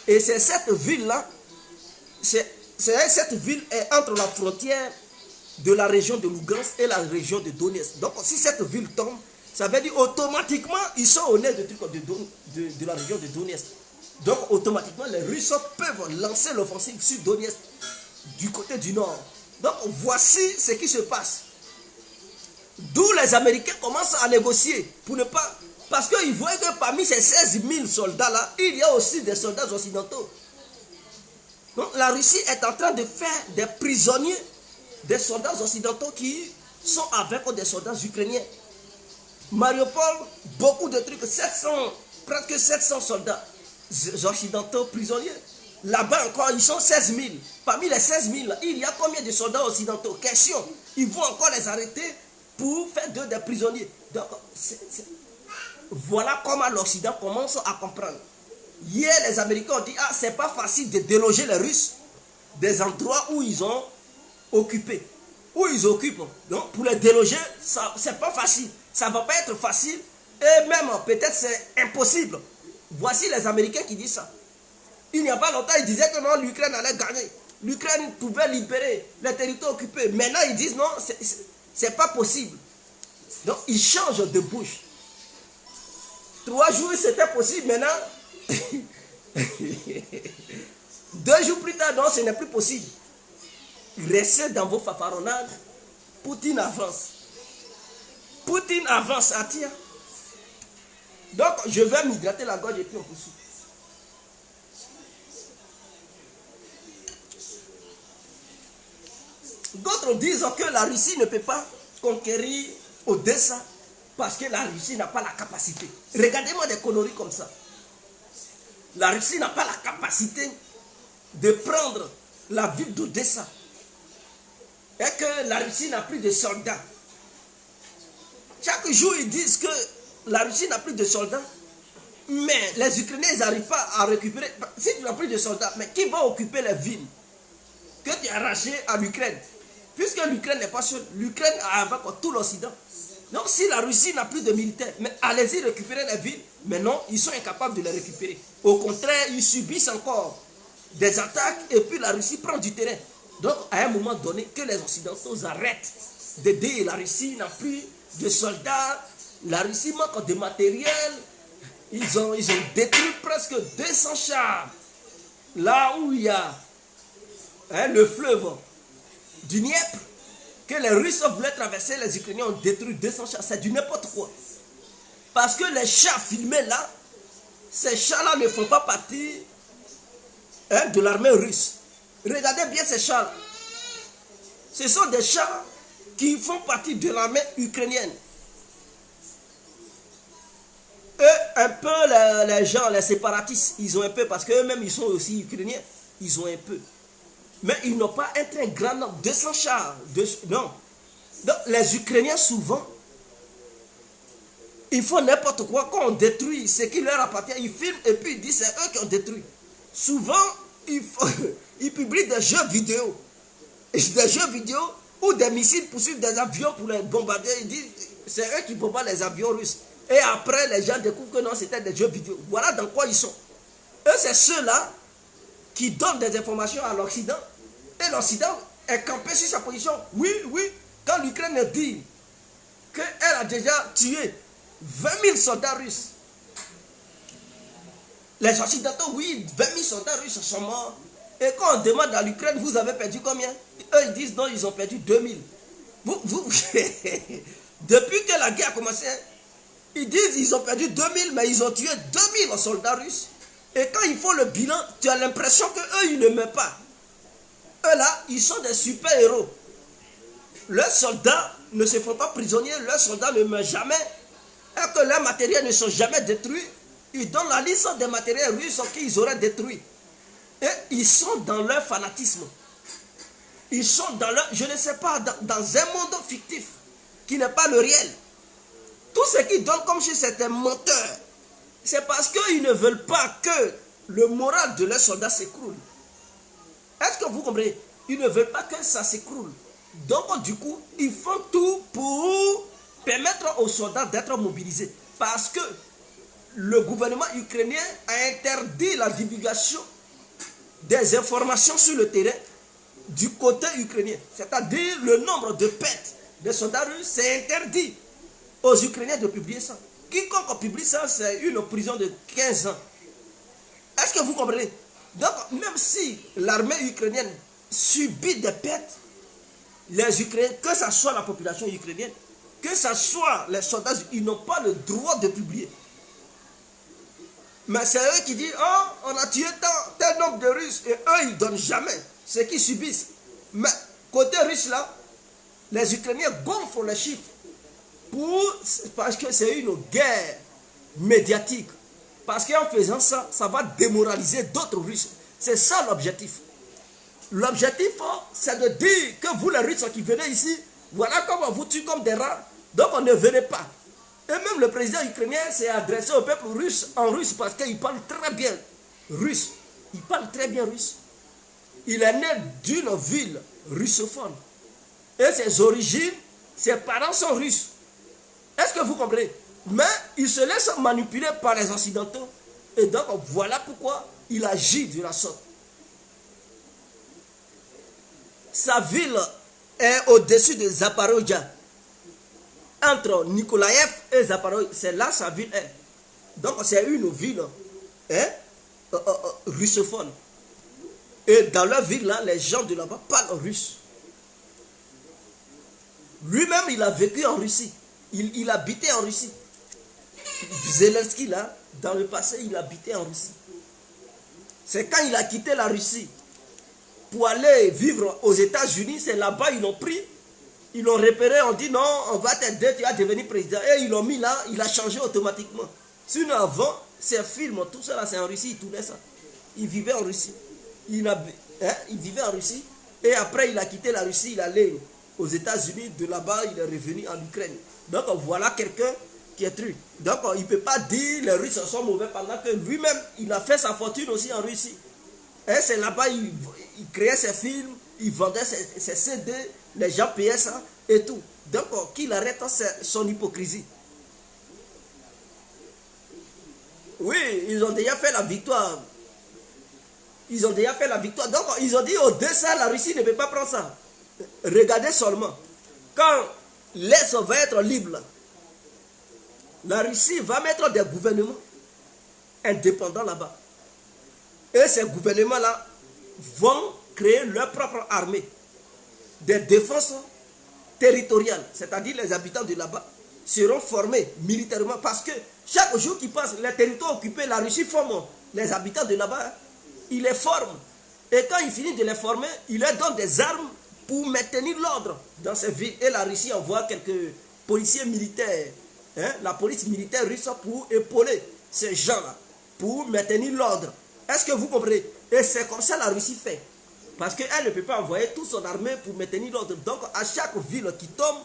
Et c'est cette ville-là, cette ville est entre la frontière de la région de Lugansk et la région de Donetsk. Donc si cette ville tombe, ça veut dire automatiquement, ils sont au nez de la région de Donetsk. Donc automatiquement, les Russes peuvent lancer l'offensive sur Donetsk du côté du nord. Donc voici ce qui se passe. D'où les Américains commencent à négocier pour ne pas... Parce qu'ils voient que parmi ces 16 000 soldats-là, il y a aussi des soldats occidentaux. Donc la Russie est en train de faire des prisonniers, des soldats occidentaux qui sont avec des soldats ukrainiens. Mariupol, beaucoup de trucs, presque 700 soldats occidentaux prisonniers. Là-bas encore, ils sont 16 000. Parmi les 16 000, il y a combien de soldats occidentaux? Question. Ils vont encore les arrêter pour faire d'eux des prisonniers. Donc, voilà comment l'Occident commence à comprendre. Hier, les Américains ont dit, ah, c'est pas facile de déloger les Russes des endroits où ils ont occupé. Où ils occupent. Donc, pour les déloger, c'est pas facile. Ça ne va pas être facile. Et même, peut-être, c'est impossible. Voici les Américains qui disent ça. Il n'y a pas longtemps, ils disaient que non, l'Ukraine allait gagner. L'Ukraine pouvait libérer les territoires occupés. Maintenant, ils disent non, c'est pas possible. Donc, ils changent de bouche. 3 jours, c'était possible. Maintenant, 2 jours plus tard, non, ce n'est plus possible. Restez dans vos fanfaronnades. Poutine avance. Poutine avance, attire. Donc, je vais m'hydrater la gorge et puis on poursuit. D'autres disent que la Russie ne peut pas conquérir Odessa parce que la Russie n'a pas la capacité. Regardez-moi des conneries comme ça. La Russie n'a pas la capacité de prendre la ville d'Odessa. Et que la Russie n'a plus de soldats. Chaque jour, ils disent que la Russie n'a plus de soldats. Mais les Ukrainiens n'arrivent pas à récupérer. Si tu n'as plus de soldats, mais qui va occuper les villes que tu as arrachées à l'Ukraine? Puisque l'Ukraine n'est pas seule, l'Ukraine a avec tout l'Occident. Donc si la Russie n'a plus de militaires, mais allez-y récupérer les villes. Mais non, ils sont incapables de les récupérer. Au contraire, ils subissent encore des attaques et puis la Russie prend du terrain. Donc à un moment donné, que les Occidentaux arrêtent d'aider la Russie, n'a plus de soldats, la Russie manque de matériel. Ils ont détruit presque 200 chars. Là où il y a le fleuve du Dniepr, que les Russes voulaient traverser, les Ukrainiens ont détruit 200 chars. C'est du n'importe quoi. Parce que les chars filmés là, ces chars-là ne font pas partie de l'armée russe. Regardez bien ces chars. Ce sont des chars qui font partie de l'armée ukrainienne. Eux, un peu, les gens, les séparatistes, ils ont un peu, parce qu'eux-mêmes, ils sont aussi ukrainiens, ils ont un peu. Mais ils n'ont pas un très grand nombre, 200 chars. Non. Donc les Ukrainiens souvent, ils font n'importe quoi. Quand on détruit ce qui leur appartient, ils filment et puis ils disent c'est eux qui ont détruit. Souvent, ils publient des jeux vidéo. Des jeux vidéo où des missiles poursuivent des avions pour les bombarder. Ils disent c'est eux qui bombardent les avions russes. Et après, les gens découvrent que non, c'était des jeux vidéo. Voilà dans quoi ils sont. Eux, c'est ceux-là qui donnent des informations à l'Occident. Et l'Occident est campé sur sa position. Oui, oui, quand l'Ukraine dit qu'elle a déjà tué 20 000 soldats russes. Les Occidentaux, oui, 20 000 soldats russes sont morts. Et quand on demande à l'Ukraine, vous avez perdu combien? Eux, ils disent non, ils ont perdu 2 000. Depuis que la guerre a commencé, ils disent qu'ils ont perdu 2 000, mais ils ont tué 2 000 soldats russes. Et quand ils font le bilan, tu as l'impression qu'eux, ils ne meurent pas. Eux là, ils sont des super-héros. Leurs soldats ne se font pas prisonniers, leurs soldats ne meurent jamais. Et que leurs matériels ne sont jamais détruits. Ils donnent la liste des matériels russes qu'ils auraient détruits. Et ils sont dans leur fanatisme. Ils sont dans leur, je ne sais pas, dans un monde fictif qui n'est pas le réel. Tout ce qu'ils donnent comme si c'était menteur. C'est parce qu'ils ne veulent pas que le moral de leurs soldats s'écroule. Est-ce que vous comprenez? Ils ne veulent pas que ça s'écroule. Donc, du coup, ils font tout pour permettre aux soldats d'être mobilisés. Parce que le gouvernement ukrainien a interdit la divulgation des informations sur le terrain du côté ukrainien. C'est-à-dire le nombre de pertes des soldats russes, c'est interdit aux Ukrainiens de publier ça. Quiconque publie ça, c'est une prison de 15 ans. Est-ce que vous comprenez? Donc, même si l'armée ukrainienne subit des pertes, les Ukrainiens, que ce soit la population ukrainienne, que ce soit les soldats, ils n'ont pas le droit de publier. Mais c'est eux qui disent, oh, on a tué tel nombre de Russes, et eux, ils ne donnent jamais ce qu'ils subissent. Mais côté russe, là, les Ukrainiens gonflent les chiffres parce que c'est une guerre médiatique. Parce qu'en faisant ça, ça va démoraliser d'autres Russes. C'est ça l'objectif. L'objectif, c'est de dire que vous, les Russes qui venez ici, voilà comment on vous tue comme des rats. Donc on ne venez pas. Et même le président ukrainien s'est adressé au peuple russe en russe parce qu'il parle très bien russe. Il parle très bien russe. Il est né d'une ville russophone. Et ses origines, ses parents sont russes. Est-ce que vous comprenez? Mais il se laisse manipuler par les Occidentaux. Et donc voilà pourquoi il agit de la sorte. Sa ville est au-dessus de Zaporojhia. Entre Nikolaïev et Zaporojhia, c'est là sa ville est. Donc c'est une ville russophone. Et dans leur ville là, les gens de là-bas parlent russe. Lui-même, il a vécu en Russie. Il habitait en Russie. Zelensky là, dans le passé, il habitait en Russie. C'est quand il a quitté la Russie pour aller vivre aux États-Unis, c'est là-bas ils l'ont pris, ils l'ont repéré, on dit non, on va t'aider, tu vas devenir président. Et ils l'ont mis là, il a changé automatiquement. Sinon avant, ses films, tout ça là, c'est en Russie, il tournait ça. Il vivait en Russie. Il vivait en Russie. Et après, il a quitté la Russie, il allait aux États-Unis, de là-bas, il est revenu en Ukraine. Donc voilà quelqu'un qui est truc. Donc il ne peut pas dire les Russes sont mauvais pendant que lui-même, il a fait sa fortune aussi en Russie. Et c'est là-bas, il créait ses films, il vendait ses CD, les gens payaient ça et tout. Donc qu'il arrête son hypocrisie. Oui, ils ont déjà fait la victoire. Ils ont déjà fait la victoire. Donc ils ont dit au-dessus, la Russie ne peut pas prendre ça. Regardez seulement. Quand l'Est va être libre, la Russie va mettre des gouvernements indépendants là-bas. Et ces gouvernements-là vont créer leur propre armée. Des défenses territoriales. C'est-à-dire les habitants de là-bas seront formés militairement. Parce que chaque jour qui passe, les territoires occupés, la Russie forme les habitants de là-bas. Il les forme. Et quand il finit de les former, il leur donne des armes pour maintenir l'ordre dans ces villes. Et la Russie envoie quelques policiers militaires, la police militaire russe pour épauler ces gens-là, pour maintenir l'ordre. Est-ce que vous comprenez? Et c'est comme ça la Russie fait. Parce qu'elle ne peut pas envoyer toute son armée pour maintenir l'ordre. Donc à chaque ville qui tombe,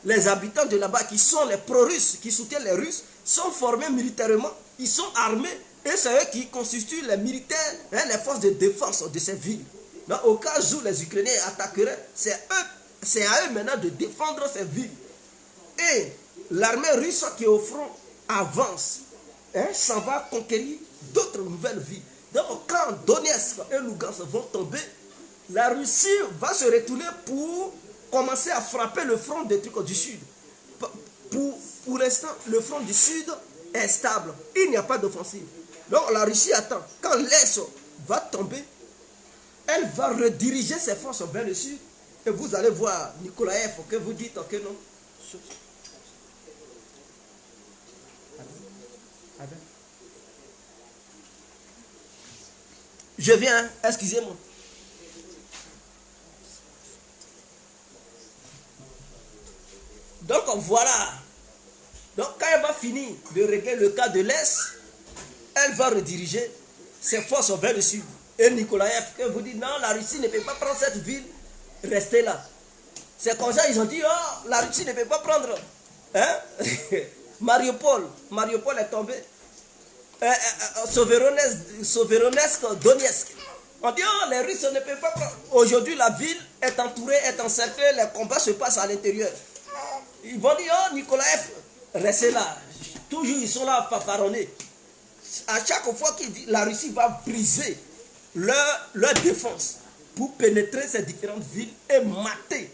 les habitants de là-bas qui sont les pro-russes, qui soutiennent les Russes, sont formés militairement, ils sont armés, et c'est eux qui constituent les militaires, hein, les forces de défense de ces villes. Donc, au cas où les Ukrainiens attaqueraient, c'est à eux maintenant de défendre ces villes. Et l'armée russe qui est au front avance, hein, s'en va conquérir d'autres nouvelles villes. Donc quand Donetsk et Lugansk vont tomber, la Russie va se retourner pour commencer à frapper le front des trucs du sud. Pour l'instant, le front du sud est stable. Il n'y a pas d'offensive. Donc la Russie attend. Quand l'Est va tomber, elle va rediriger ses forces vers le sud. Et vous allez voir Nikolaev que vous dites que non. Je viens, excusez-moi. Donc voilà. Donc quand elle va finir de régler le cas de l'Est, elle va rediriger ses forces vers le sud. Et Nikolaev, que vous dites, non, la Russie ne peut pas prendre cette ville, restez là. C'est comme ça, ils ont dit, oh, la Russie ne peut pas prendre. Hein? Mariupol est tombé. Soveronesk, Donetsk. On dit, oh, les Russes ne peuvent pas prendre. Aujourd'hui, la ville est entourée, est encerclée, les combats se passent à l'intérieur. Ils vont dire, oh, Nikolaev, restez là. Toujours, ils sont là à fanfaronner. À chaque fois qu'il dit, la Russie va briser leur défense pour pénétrer ces différentes villes et mater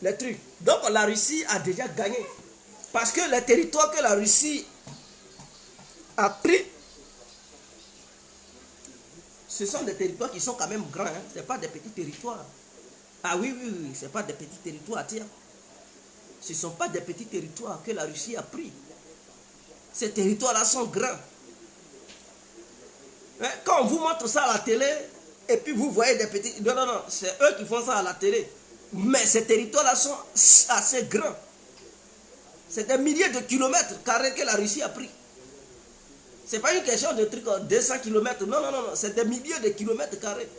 les trucs. Donc, la Russie a déjà gagné. Parce que les territoires que la Russie a pris, ce sont des territoires qui sont quand même grands. Hein? Ce n'est pas des petits territoires. Ah oui, ce n'est pas des petits territoires, tiens. Ce ne sont pas des petits territoires que la Russie a pris. Ces territoires-là sont grands. Quand on vous montre ça à la télé, et puis vous voyez des petits... Non, c'est eux qui font ça à la télé. Mais ces territoires-là sont assez grands. C'est des milliers de kilomètres carrés que la Russie a pris. Ce n'est pas une question de trucs 200 km. Non, c'est des milliers de kilomètres carrés.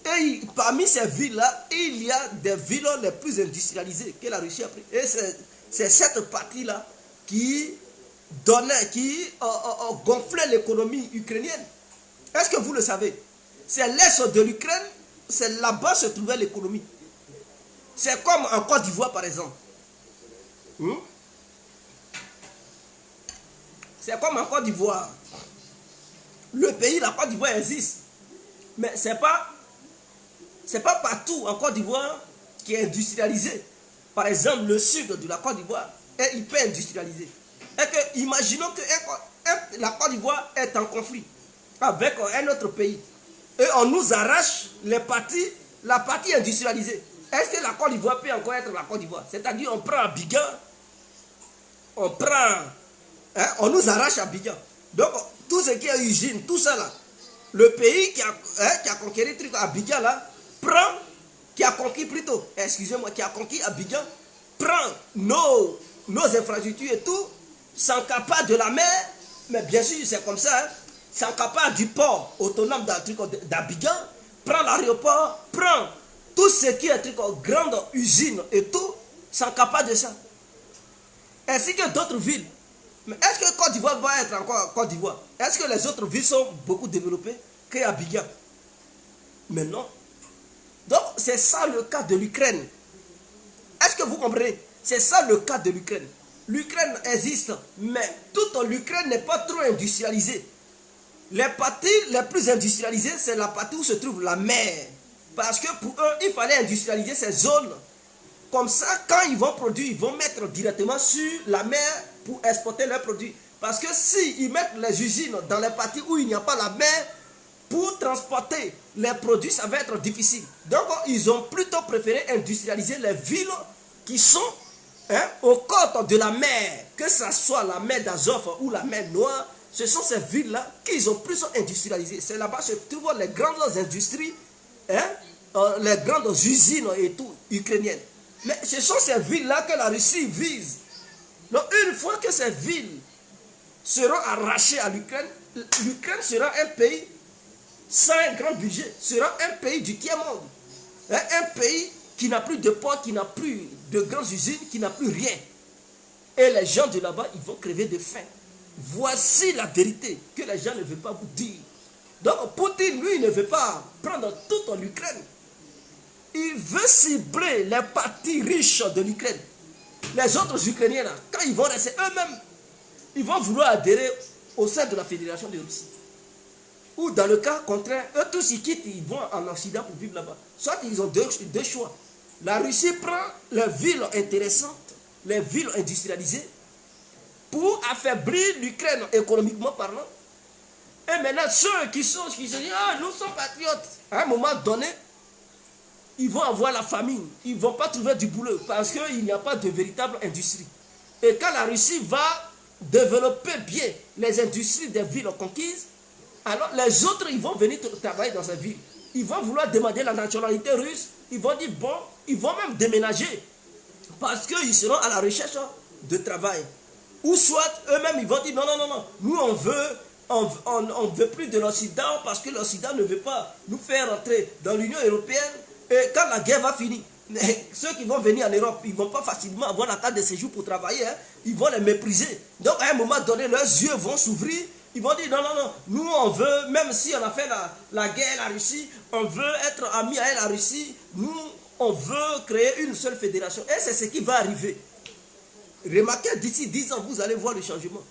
Et parmi ces villes-là, il y a des villes les plus industrialisées que la Russie a pris. Et c'est cette partie-là qui gonflait l'économie ukrainienne. Est-ce que vous le savez? C'est l'est de l'Ukraine, c'est là-bas se trouvait l'économie. C'est comme en Côte d'Ivoire, par exemple. C'est comme en Côte d'Ivoire. Le pays, la Côte d'Ivoire existe. Mais c'est pas partout en Côte d'Ivoire qui est industrialisé. Par exemple, le sud de la Côte d'Ivoire est hyper industrialisé. Et que, imaginons que la Côte d'Ivoire est en conflit avec un autre pays. Et on nous arrache la partie industrialisée. Est-ce que la Côte d'Ivoire peut encore être la Côte d'Ivoire? C'est-à-dire on prend Abidjan, on nous arrache Abidjan. Donc tout ce qui est usine, tout ça là, le pays qui a conquis le truc Abidjan là, qui a conquis Abidjan, prend nos infrastructures et tout, s'encapare de la mer, mais bien sûr c'est comme ça, hein, s'encapare du port autonome d'Abidjan, prend l'aéroport, prend tout ce qui est grande usine et tout, s'encapare de ça. Ainsi que d'autres villes. Mais est-ce que Côte d'Ivoire va être encore Côte d'Ivoire? Est-ce que les autres villes sont beaucoup développées qu'Abidjan? Mais non. Donc c'est ça le cas de l'Ukraine. Est-ce que vous comprenez? C'est ça le cas de l'Ukraine. L'Ukraine existe, mais toute l'Ukraine n'est pas trop industrialisée. Les parties les plus industrialisées, c'est la partie où se trouve la mer. Parce que pour eux, il fallait industrialiser ces zones. Comme ça, quand ils vont produire, ils vont mettre directement sur la mer pour exporter leurs produits. Parce que s'ils mettent les usines dans les parties où il n'y a pas la mer, pour transporter les produits, ça va être difficile. Donc, ils ont plutôt préféré industrialiser les villes qui sont aux côtes de la mer, que ce soit la mer d'Azov ou la mer Noire. Ce sont ces villes-là qu'ils ont plus industrialisées. C'est là-bas que se trouvent les grandes industries, les grandes usines et tout, ukrainiennes. Mais ce sont ces villes-là que la Russie vise. Donc, une fois que ces villes seront arrachées à l'Ukraine, l'Ukraine sera un pays sans un grand budget, sera un pays du tiers-monde. Un pays qui n'a plus de port, qui n'a plus de grandes usines, qui n'a plus rien. Et les gens de là-bas, ils vont crever de faim. Voici la vérité que les gens ne veulent pas vous dire. Donc Poutine, lui, il ne veut pas prendre toute l'Ukraine. Il veut cibler les parties riches de l'Ukraine. Les autres Ukrainiens, là, quand ils vont rester eux-mêmes, ils vont vouloir adhérer au sein de la Fédération de Russie. Ou dans le cas contraire, eux tous ils quittent, ils vont en Occident pour vivre là-bas. Soit ils ont deux choix. La Russie prend les villes intéressantes, les villes industrialisées, pour affaiblir l'Ukraine économiquement parlant. Et maintenant, ceux qui se disent, ah, nous sommes patriotes, à un moment donné, ils vont avoir la famine. Ils ne vont pas trouver du boulot parce qu'il n'y a pas de véritable industrie. Et quand la Russie va développer bien les industries des villes conquises, alors les autres, ils vont venir travailler dans ces villes. Ils vont vouloir demander la nationalité russe. Ils vont dire, bon, ils vont même déménager parce qu'ils seront à la recherche de travail. Ou soit eux-mêmes, ils vont dire, non, non, non, non, nous on veut plus de l'Occident parce que l'Occident ne veut pas nous faire rentrer dans l'Union européenne. Et quand la guerre va finir, ceux qui vont venir en Europe, ils ne vont pas facilement avoir la carte de séjour pour travailler. Hein. Ils vont les mépriser. Donc à un moment donné, leurs yeux vont s'ouvrir. Ils vont dire non, non, non, nous on veut, même si on a fait la guerre à la Russie, on veut être amis avec la Russie, nous on veut créer une seule fédération. Et c'est ce qui va arriver. Remarquez, d'ici 10 ans, vous allez voir le changement.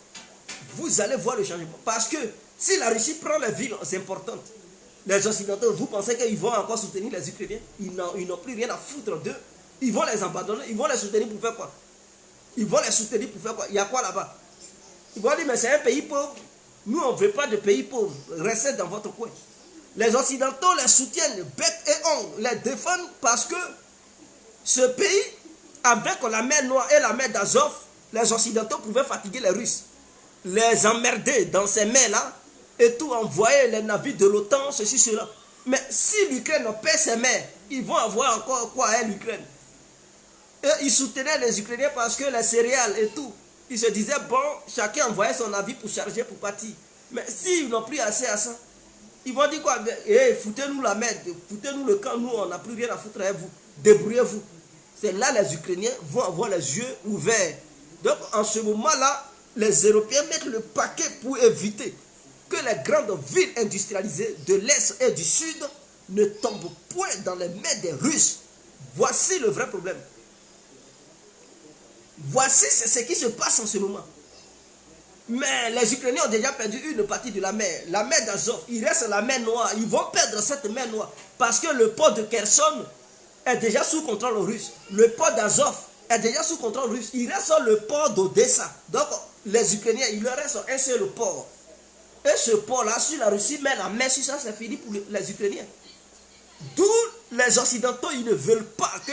Vous allez voir le changement. Parce que si la Russie prend les villes importantes, les Occidentaux, vous pensez qu'ils vont encore soutenir les Ukrainiens? Ils n'ont plus rien à foutre d'eux. Ils vont les abandonner. Ils vont les soutenir pour faire quoi? Ils vont les soutenir pour faire quoi? Il y a quoi là-bas? Ils vont dire, mais c'est un pays pauvre. Nous, on ne veut pas de pays pauvres. Restez dans votre coin. Les Occidentaux les soutiennent bec et ongles, les défendent parce que ce pays, avec la mer Noire et la mer d'Azov, les Occidentaux pouvaient fatiguer les Russes, les emmerder dans ces mers-là, et tout, envoyer les navires de l'OTAN, ceci, cela. Mais si l'Ukraine perd ses mers, ils vont avoir encore quoi à l'Ukraine. Et ils soutenaient les Ukrainiens parce que les céréales et tout, ils se disaient, bon, chacun envoyait son navire pour charger, pour partir. Mais s'ils n'ont plus assez à ça, ils vont dire quoi? Eh, foutez-nous la merde, foutez-nous le camp, nous, on n'a plus rien à foutre avec vous. Débrouillez-vous. C'est là les Ukrainiens vont avoir les yeux ouverts. Donc, en ce moment-là, les Européens mettent le paquet pour éviter que les grandes villes industrialisées de l'Est et du Sud ne tombent point dans les mains des Russes. Voici le vrai problème. Voici ce qui se passe en ce moment. Mais les Ukrainiens ont déjà perdu une partie de la mer d'Azov. Il reste la mer Noire. Ils vont perdre cette mer Noire parce que le port de Kherson est déjà sous contrôle russe. Le port d'Azov est déjà sous contrôle russe. Il reste le port d'Odessa. Donc les Ukrainiens, il leur reste un seul port. Et ce port-là, si la Russie met la main sur ça, c'est fini pour les Ukrainiens. D'où les Occidentaux, ils ne veulent pas que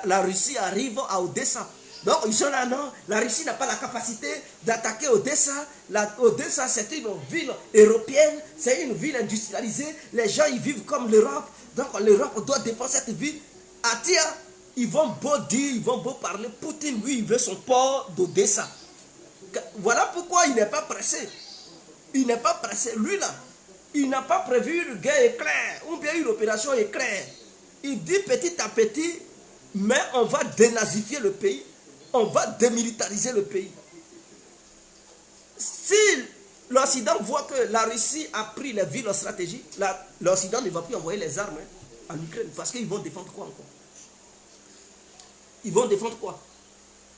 la Russie arrive à Odessa. Donc ils sont là, non, la Russie n'a pas la capacité d'attaquer Odessa. Odessa, c'est une ville européenne, c'est une ville industrialisée. Les gens, ils vivent comme l'Europe. Donc l'Europe doit défendre cette ville. Atia, ils vont beau dire, ils vont beau parler. Poutine, lui, il veut son port d'Odessa. Voilà pourquoi il n'est pas pressé. Il n'est pas pressé. Lui là, il n'a pas prévu une guerre éclair ou bien une opération éclair. Il dit petit à petit, mais on va dénazifier le pays, on va démilitariser le pays. Si l'Occident voit que la Russie a pris les villes stratégiques, l'Occident ne va plus envoyer les armes en Ukraine parce qu'ils vont défendre quoi encore? Ils vont défendre quoi?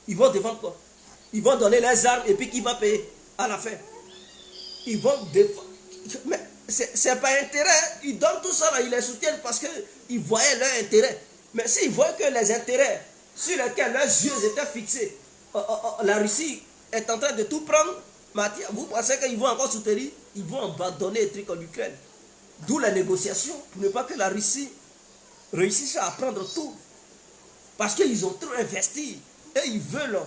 Ils vont défendre quoi? Ils vont donner les armes et puis qui va payer à la fin? Ils vont défendre. Mais c'est pas intérêt. Ils donnent tout ça là, ils les soutiennent parce qu'ils voyaient leur intérêt. Mais s'ils voient que les intérêts sur lesquels leurs yeux étaient fixés, la Russie est en train de tout prendre, vous pensez qu'ils vont encore soutenir? Ils vont abandonner les trucs en Ukraine. D'où la négociation pour ne pas que la Russie réussisse à prendre tout. Parce qu'ils ont trop investi. Et ils veulent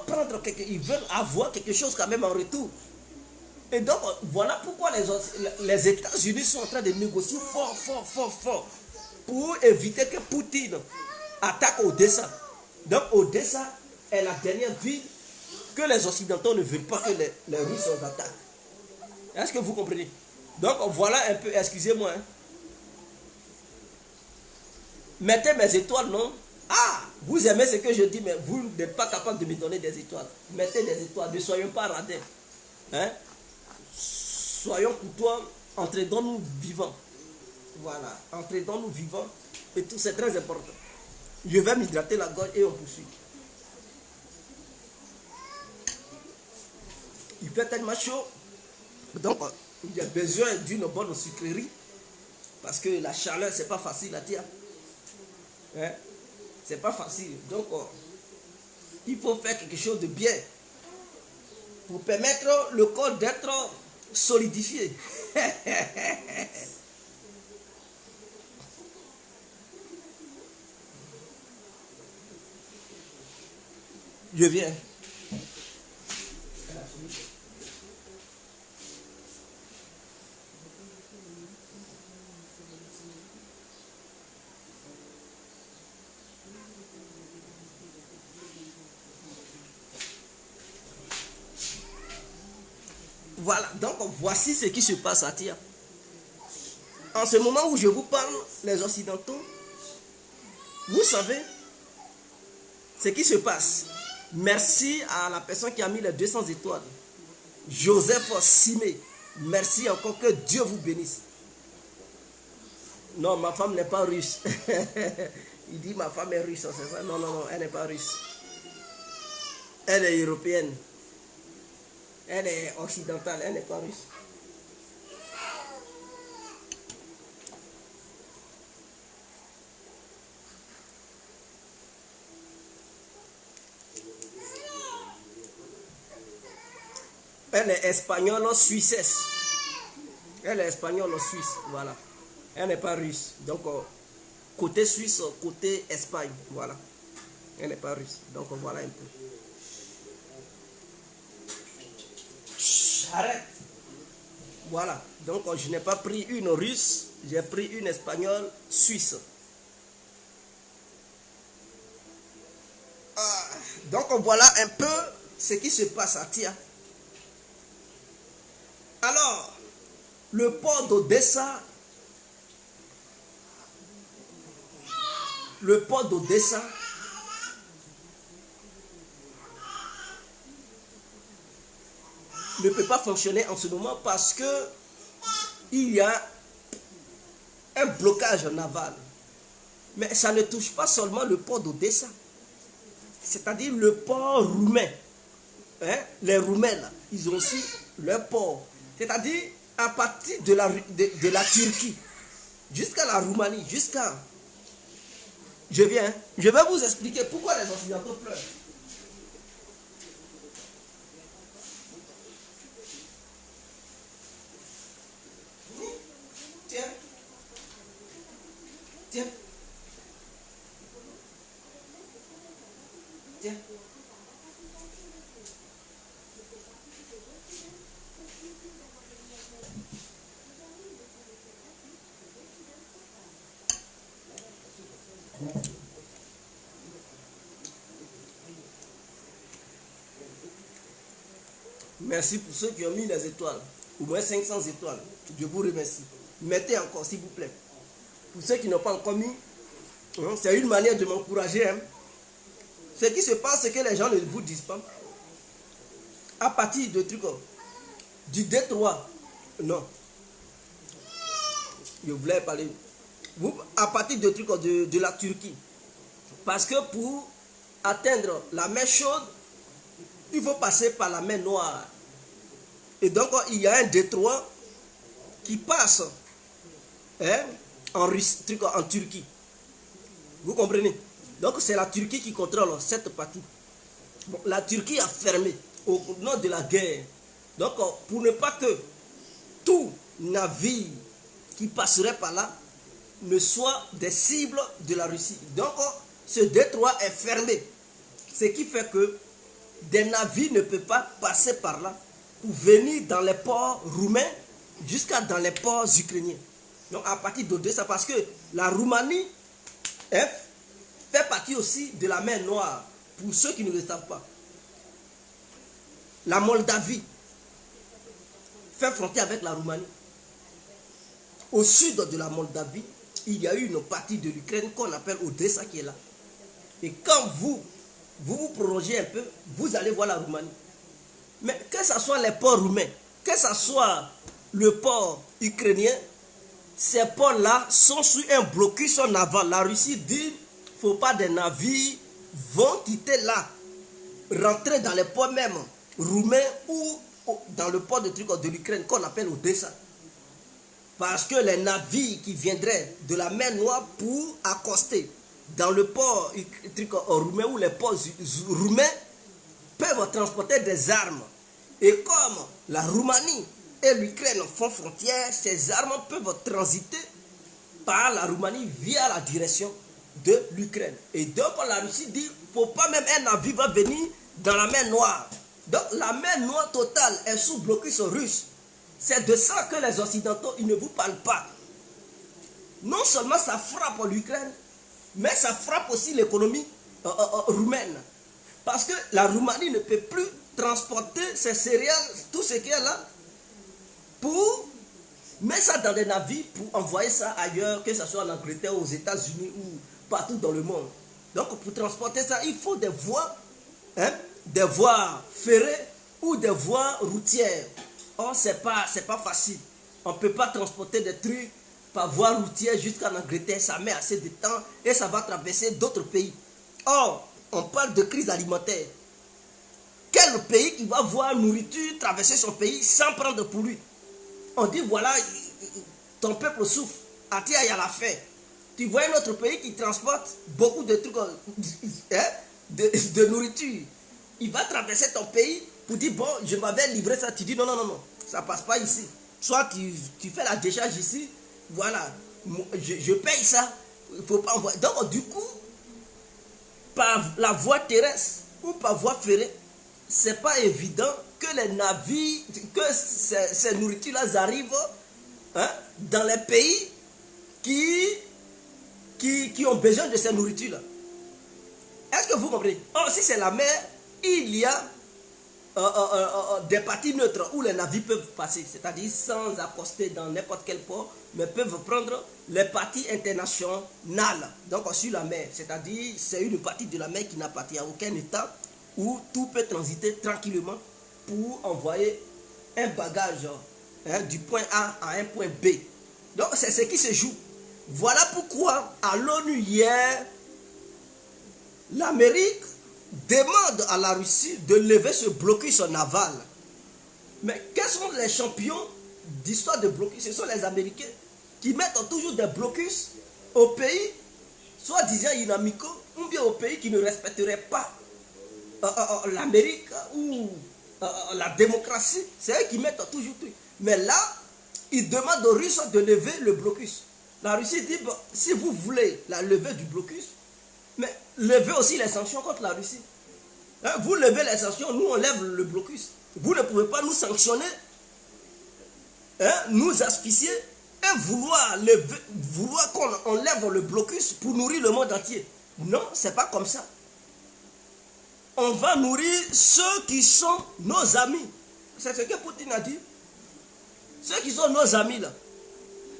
prendre ils veulent avoir quelque chose quand même en retour. Et donc, voilà pourquoi les États-Unis sont en train de négocier fort pour éviter que Poutine attaque Odessa. Donc, Odessa est la dernière ville que les Occidentaux ne veulent pas que les Russes attaquent. Est-ce que vous comprenez? Donc voilà un peu, excusez-moi. Hein. Mettez mes étoiles, non? Ah, vous aimez ce que je dis, mais vous n'êtes pas capable de me donner des étoiles. Mettez des étoiles, ne soyons pas radins. Hein? Soyons courtois, entrez dans nous vivants. Voilà, entrez dans nous vivants. Et tout, c'est très important. Je vais m'hydrater la gorge et on poursuit. Il fait tellement chaud. Donc, il y a besoin d'une bonne sucrerie. Parce que la chaleur, c'est pas facile à dire. Hein? C'est pas facile. Donc, il faut faire quelque chose de bien. Pour permettre le corps d'être solidifié. Je viens. Voilà, donc voici ce qui se passe à Tia. En ce moment où je vous parle, les Occidentaux, vous savez ce qui se passe. Merci à la personne qui a mis les 200 étoiles. Joseph Simé. Merci encore, que Dieu vous bénisse. Non, ma femme n'est pas russe. Il dit ma femme est russe, c'est ça? Non, non, non, elle n'est pas russe. Elle est européenne. Elle est occidentale, elle n'est pas russe. Elle est espagnole suissesse. Elle est espagnole suisse, voilà. Elle n'est pas russe. Donc, côté Suisse, côté Espagne, voilà. Elle n'est pas russe. Donc, voilà un peu. Arrête. Voilà. Donc, je n'ai pas pris une russe, j'ai pris une espagnole suisse. Donc, voilà un peu ce qui se passe à Tia. Alors, le port d'Odessa, ne peut pas fonctionner en ce moment parce que il y a un blocage naval. Mais ça ne touche pas seulement le port d'Odessa, c'est-à-dire le port roumain. Hein? Les Roumains, là, ils ont aussi leur port. C'est-à-dire à partir de la Turquie jusqu'à la Roumanie, jusqu'à... Je viens, je vais vous expliquer pourquoi les Occidentaux pleurent. Tiens. Tiens. Tiens. Merci pour ceux qui ont mis les étoiles. Au moins 500 étoiles. Je vous remercie. Mettez encore, s'il vous plaît. Pour ceux qui n'ont pas encore mis, hein, c'est une manière de m'encourager. Hein. Ce qui se passe, c'est que les gens ne vous disent pas. À partir de trucs du Détroit, non. Je voulais parler. À partir de trucs de la Turquie. Parce que pour atteindre la mer chaude, il faut passer par la mer Noire. Et donc, il y a un détroit qui passe hein, en Turquie. Vous comprenez? Donc, c'est la Turquie qui contrôle cette partie. Bon, la Turquie a fermé au nom de la guerre. Donc, pour ne pas que tout navire qui passerait par là ne soit des cibles de la Russie. Donc, ce détroit est fermé. Ce qui fait que des navires ne peuvent pas passer par là pour venir dans les ports roumains jusqu'à dans les ports ukrainiens. Donc à partir d'Odessa, parce que la Roumanie fait partie aussi de la mer Noire, pour ceux qui ne le savent pas. La Moldavie fait frontière avec la Roumanie. au sud de la Moldavie, il y a eu une partie de l'Ukraine qu'on appelle Odessa qui est là. Et quand vous prolongez un peu, vous allez voir la Roumanie. Mais que ce soit les ports roumains, que ce soit le port ukrainien, ces ports-là sont sous un blocus naval. La Russie dit qu'il ne faut pas des navires vont quitter là, rentrer dans les ports même roumains ou dans le port de l'Ukraine qu'on appelle Odessa. Parce que les navires qui viendraient de la mer Noire pour accoster dans le port roumain ou les ports roumains peuvent transporter des armes. Et comme la Roumanie et l'Ukraine font frontière, ces armes peuvent transiter par la Roumanie via la direction de l'Ukraine. Et donc la Russie dit qu'il ne faut pas même un navire va venir dans la mer Noire. Donc la mer Noire totale est sous blocus russe. C'est de ça que les Occidentaux ils ne vous parlent pas. Non seulement ça frappe l'Ukraine, mais ça frappe aussi l'économie roumaine. Parce que la Roumanie ne peut plus transporter ses céréales, tout ce qu'il y a là, pour mettre ça dans des navires, pour envoyer ça ailleurs, que ce soit en Angleterre, aux États-Unis ou partout dans le monde. Donc pour transporter ça, il faut des voies ferrées ou des voies routières. Or, c'est pas facile. On ne peut pas transporter des trucs par voie routière jusqu'en Angleterre. Ça met assez de temps et ça va traverser d'autres pays. Or, on parle de crise alimentaire. Quel pays qui va voir nourriture traverser son pays sans prendre pour lui? On dit voilà, ton peuple souffre. Atia, il y a la faim. Tu vois un autre pays qui transporte beaucoup de trucs de nourriture. Il va traverser ton pays pour dire bon, je m'avais livré ça. Tu dis non, ça ne passe pas ici. Soit tu fais la décharge ici, voilà, je paye ça. Il faut pas envoyer. Donc du coup, par la voie terrestre ou par voie ferrée, c'est pas évident que les navires, que ces nourritures-là arrivent dans les pays qui ont besoin de ces nourritures-là. Est-ce que vous comprenez? Or, si c'est la mer, il y a des parties neutres où les navires peuvent passer, c'est-à-dire sans accoster dans n'importe quel port, mais peuvent prendre les parties internationales, donc sur la mer, c'est-à-dire c'est une partie de la mer qui n'appartient à aucun État, où tout peut transiter tranquillement pour envoyer un bagage du point A à un point B. Donc c'est ce qui se joue. Voilà pourquoi à l'ONU hier, l'Amérique demande à la Russie de lever ce blocus naval. Mais quels sont les champions d'histoire de blocus? Ce sont les Américains qui mettent toujours des blocus aux pays, soi-disant inamicaux, ou bien aux pays qui ne respecteraient pas l'Amérique ou la démocratie. C'est eux qui mettent toujours tout. Mais là, ils demandent aux Russes de lever le blocus. La Russie dit, bon, si vous voulez la levée du blocus, mais levez aussi les sanctions contre la Russie. Vous levez les sanctions, nous on lève le blocus. Vous ne pouvez pas nous sanctionner, nous asphyxier et vouloir qu'on lève le blocus pour nourrir le monde entier. Non, c'est pas comme ça. On va nourrir ceux qui sont nos amis. C'est ce que Poutine a dit. Ceux qui sont nos amis là,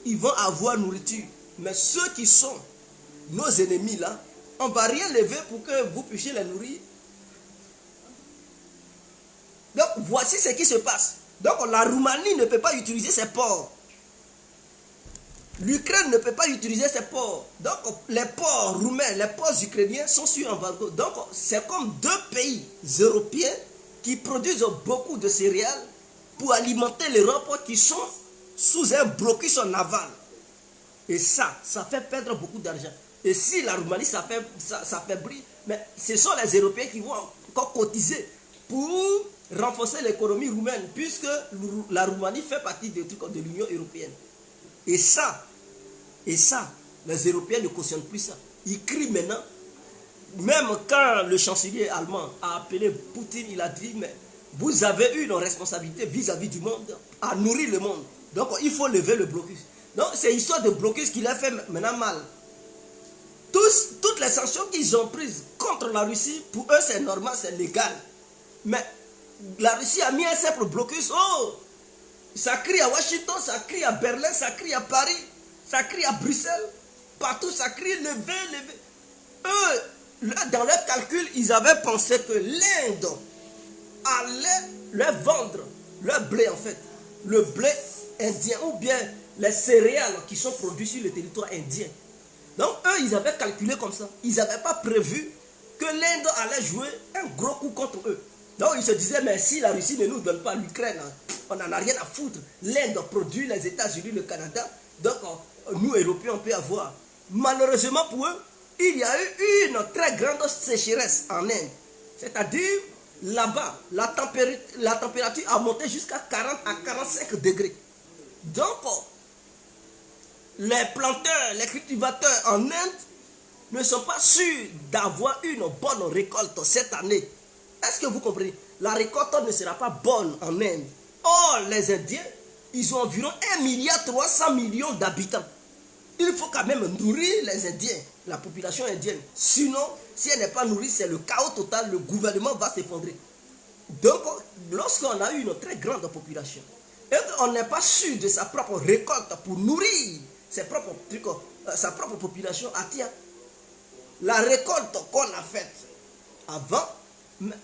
ils vont avoir nourriture. Mais ceux qui sont nos ennemis là, on ne va rien lever pour que vous puissiez les nourrir. Donc voici ce qui se passe. Donc la Roumanie ne peut pas utiliser ses ports. L'Ukraine ne peut pas utiliser ses ports. Donc les ports roumains, les ports ukrainiens sont sur embargo. Donc c'est comme deux pays européens qui produisent beaucoup de céréales pour alimenter l'Europe qui sont sous un blocus naval. Et ça fait perdre beaucoup d'argent. Et si la Roumanie s'affaiblit, mais ce sont les Européens qui vont encore cotiser pour renforcer l'économie roumaine, puisque la Roumanie fait partie de l'Union européenne. Et ça, les Européens ne cautionnent plus ça. Ils crient maintenant. Même quand le chancelier allemand a appelé Poutine, il a dit, mais vous avez une responsabilité vis-à-vis du monde, à nourrir le monde. Donc il faut lever le blocus. Donc c'est l'histoire de blocus qui l'a fait maintenant mal. Toutes les sanctions qu'ils ont prises contre la Russie, pour eux c'est normal, c'est légal. Mais la Russie a mis un simple blocus. Oh, Ça crie à Washington, ça crie à Berlin, ça crie à Paris, ça crie à Bruxelles. Partout, ça crie levez. Eux, dans leur calcul, ils avaient pensé que l'Inde allait leur vendre leur blé, en fait. Le blé indien ou bien les céréales qui sont produites sur le territoire indien. Donc, eux, ils avaient calculé comme ça. Ils n'avaient pas prévu que l'Inde allait jouer un gros coup contre eux. Donc, ils se disaient, mais si la Russie ne nous donne pas l'Ukraine, on n'en a rien à foutre. L'Inde produit, les États-Unis, le Canada. Donc, nous, Européens, on peut avoir. Malheureusement pour eux, il y a eu une très grande sécheresse en Inde. C'est-à-dire, là-bas, la température a monté jusqu'à 40 à 45 degrés. Donc, les planteurs, les cultivateurs en Inde ne sont pas sûrs d'avoir une bonne récolte cette année. Est-ce que vous comprenez? La récolte ne sera pas bonne en Inde. Or, les Indiens, ils ont environ 1,3 milliard d'habitants. Il faut quand même nourrir les Indiens, la population indienne. Sinon, si elle n'est pas nourrie, c'est le chaos total, le gouvernement va s'effondrer. Donc, lorsqu'on a une très grande population, et qu'on n'est pas sûr de sa propre récolte pour nourrir sa propre population, la récolte qu'on a faite avant,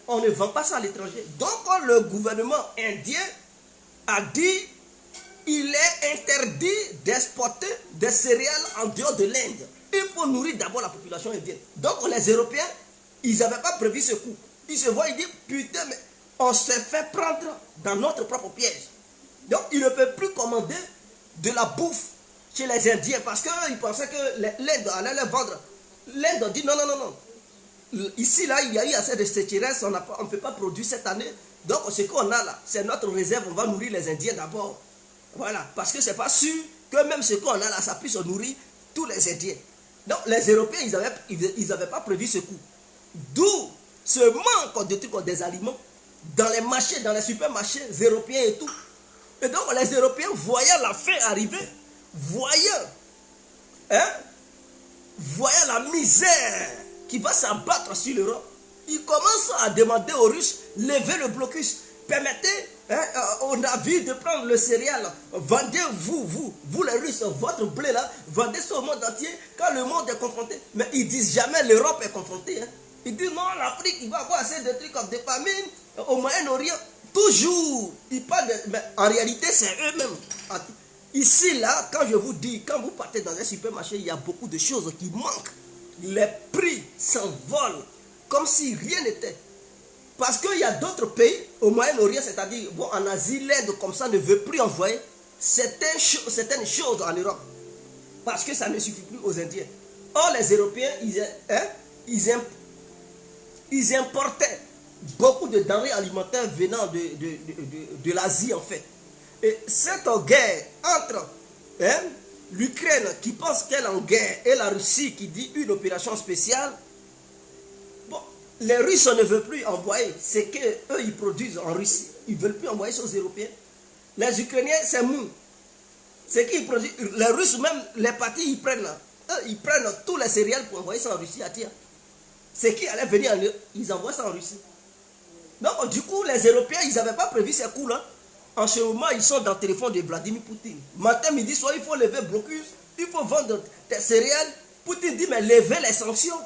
on ne vend pas ça à l'étranger. Donc, le gouvernement indien a dit il est interdit d'exporter des céréales en dehors de l'Inde. Il faut nourrir d'abord la population indienne. Donc, les Européens, ils n'avaient pas prévu ce coup. Ils se voient, ils disent, putain, mais on s'est fait prendre dans notre propre piège. Donc, ils ne peuvent plus commander de la bouffe chez les Indiens parce qu'ils pensaient que l'Inde allait les vendre. L'Inde dit non. Ici, là, il y a eu assez de sécheresse, on ne peut pas produire cette année. Donc, ce qu'on a là, c'est notre réserve, on va nourrir les Indiens d'abord. Voilà, parce que ce n'est pas sûr que même ce qu'on a là, ça puisse nourrir tous les Indiens. Donc, les Européens, ils n'avaient pas prévu ce coup. D'où ce manque de trucs, des aliments dans les marchés, dans les supermarchés européens et tout. Et donc, les Européens, voyant la faim arriver, voyant la misère qui va s'abattre sur l'Europe, ils commencent à demander aux Russes, levez le blocus, permettez aux navires de prendre le céréal, vendez vous les Russes, votre blé là, vendez ça au monde entier, quand le monde est confronté. Mais ils disent jamais l'Europe est confrontée. Ils disent non, l'Afrique, il va avoir assez de trucs comme des famines, au Moyen-Orient, toujours. Ils parlent mais en réalité, c'est eux-mêmes. Ici, là, quand je vous dis, quand vous partez dans un supermarché, il y a beaucoup de choses qui manquent. Les prix s'envolent comme si rien n'était. Parce qu'il y a d'autres pays, au Moyen-Orient, c'est-à-dire bon, en Asie, l'Inde comme ça ne veut plus envoyer certaines choses en Europe. Parce que ça ne suffit plus aux Indiens. Or, les Européens, ils importaient beaucoup de denrées alimentaires venant de l'Asie en fait. Et cette guerre entre l'Ukraine qui pense qu'elle est en guerre et la Russie qui dit une opération spéciale, bon, les Russes ne veulent plus envoyer ce qu'eux ils produisent en Russie. Ils ne veulent plus envoyer ça aux Européens. Les Ukrainiens, c'est mou. Ce qu'ils produisent, les Russes même, les partis, ils prennent tous les céréales pour envoyer ça en Russie. Ce qui allait venir en Europe, ils envoient ça en Russie. Donc du coup, les Européens, ils n'avaient pas prévu ces coups-là. En ce moment, ils sont dans le téléphone de Vladimir Poutine. Matin, midi, soir, il faut lever blocus, il faut vendre des céréales. Poutine dit, mais levez les sanctions.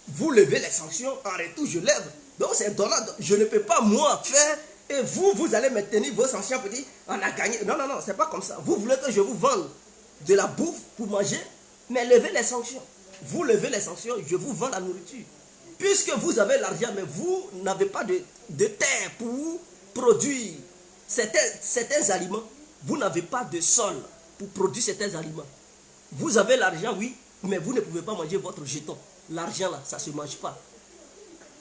Vous levez les sanctions, en retour, je lève. Donc c'est Donald, je ne peux pas moi faire, et vous allez maintenir vos sanctions pour dire, on a gagné. Non, c'est pas comme ça. Vous voulez que je vous vende de la bouffe pour manger, mais levez les sanctions. Vous levez les sanctions, je vous vends la nourriture. Puisque vous avez l'argent, mais vous n'avez pas de terre pour produire certains aliments, vous n'avez pas de sol pour produire certains aliments. Vous avez l'argent, oui, mais vous ne pouvez pas manger votre jeton. L'argent là, ça ne se mange pas.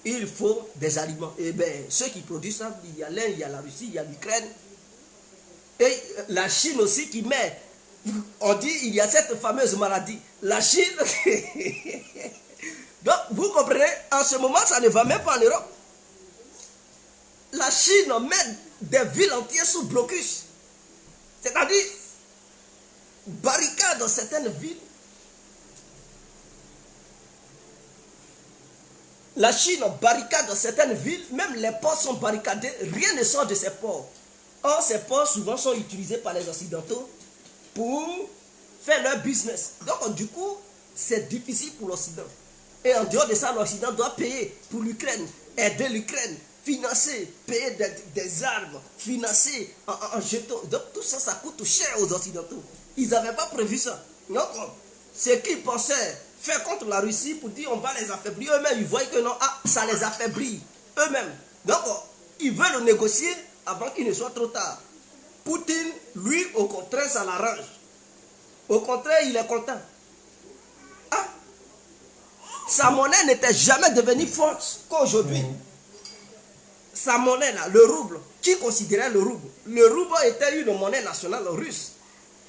Il faut des aliments. Et bien, ceux qui produisent ça, il y a l'Inde, il y a la Russie, il y a l'Ukraine. Et la Chine aussi qui met, on dit, il y a cette fameuse maladie. La Chine, donc vous comprenez, en ce moment, ça ne va même pas en Europe. La Chine met des villes entières sous blocus. C'est-à-dire, barricade dans certaines villes. La Chine barricade dans certaines villes, même les ports sont barricadés, rien ne sort de ces ports. Or, ces ports souvent sont utilisés par les Occidentaux pour faire leur business. Donc, du coup, c'est difficile pour l'Occident. Et en dehors de ça, l'Occident doit payer pour l'Ukraine, aider l'Ukraine, financer, payer des armes, financer en jetons. Donc, tout ça, ça coûte cher aux Occidentaux. Ils n'avaient pas prévu ça. Donc, ce qu'ils pensaient faire contre la Russie pour dire on va les affaiblir, eux-mêmes, ils voient que non, ah, ça les affaiblit eux-mêmes. Donc, ils veulent négocier avant qu'il ne soit trop tard. Poutine, lui, au contraire, ça l'arrange. Au contraire, il est content. Ah, sa monnaie n'était jamais devenue forte qu'aujourd'hui. Sa monnaie, là, le rouble, qui considérait le rouble? Le rouble était une monnaie nationale russe.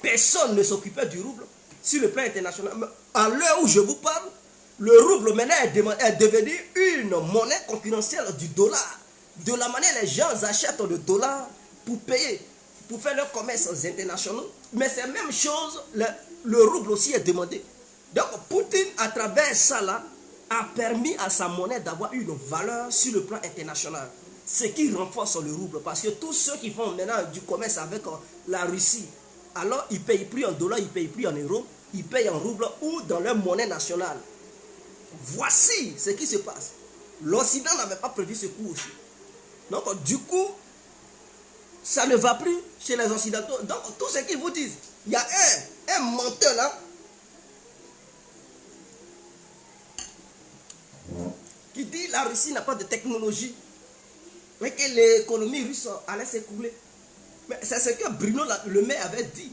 Personne ne s'occupait du rouble sur le plan international. Mais à l'heure où je vous parle, le rouble maintenant est devenu une monnaie concurrentielle du dollar. De la manière les gens achètent le dollar pour payer, pour faire leurs commerces internationaux. Mais c'est la même chose, le rouble aussi est demandé. Donc Poutine, à travers ça là, a permis à sa monnaie d'avoir une valeur sur le plan international. Ce qui renforce le rouble. Parce que tous ceux qui font maintenant du commerce avec la Russie, alors ils ne payent plus en dollars, ils ne payent plus en euros, ils payent en roubles ou dans leur monnaie nationale. Voici ce qui se passe. L'Occident n'avait pas prévu ce coup aussi. Donc, du coup, ça ne va plus chez les Occidentaux. Donc, tout ce qu'ils vous disent, il y a un menteur là qui dit la Russie n'a pas de technologie et que l'économie russe allait s'écrouler. Mais c'est ce que Bruno Le Maire avait dit.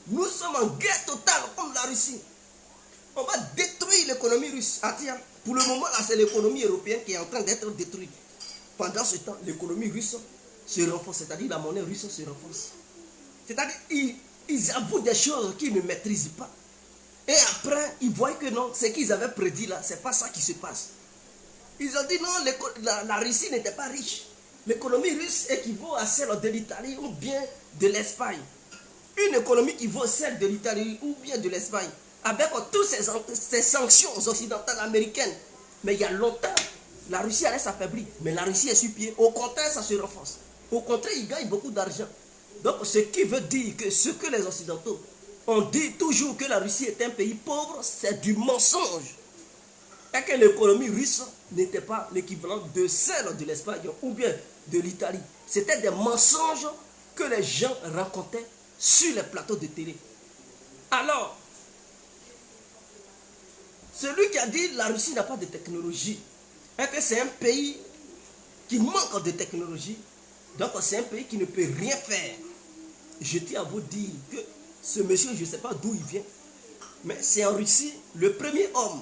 Nous sommes en guerre totale comme la Russie. On va détruire l'économie russe. Ah tiens, pour le moment là, c'est l'économie européenne qui est en train d'être détruite. Pendant ce temps, l'économie russe se renforce, c'est-à-dire la monnaie russe se renforce. C'est-à-dire ils avouent des choses qu'ils ne maîtrisent pas. Et après, ils voient que non, ce qu'ils avaient prédit là, c'est pas ça qui se passe. Ils ont dit non, la Russie n'était pas riche. L'économie russe équivaut à celle de l'Italie ou bien de l'Espagne. Une économie qui vaut celle de l'Italie ou bien de l'Espagne. Avec toutes ces sanctions occidentales américaines. Mais il y a longtemps, la Russie allait s'affaiblir. Mais la Russie est sur pied. Au contraire, ça se renforce. Au contraire, ils gagnent beaucoup d'argent. Donc, ce qui veut dire que ce que les Occidentaux ont dit toujours que la Russie est un pays pauvre, c'est du mensonge. Et que l'économie russe n'était pas l'équivalent de celle de l'Espagne ou bien de l'Italie. C'était des mensonges que les gens racontaient sur les plateaux de télé. Alors, celui qui a dit la Russie n'a pas de technologie, et que c'est un pays qui manque de technologie, donc c'est un pays qui ne peut rien faire. Je tiens à vous dire que ce monsieur, je ne sais pas d'où il vient, mais c'est en Russie, le premier homme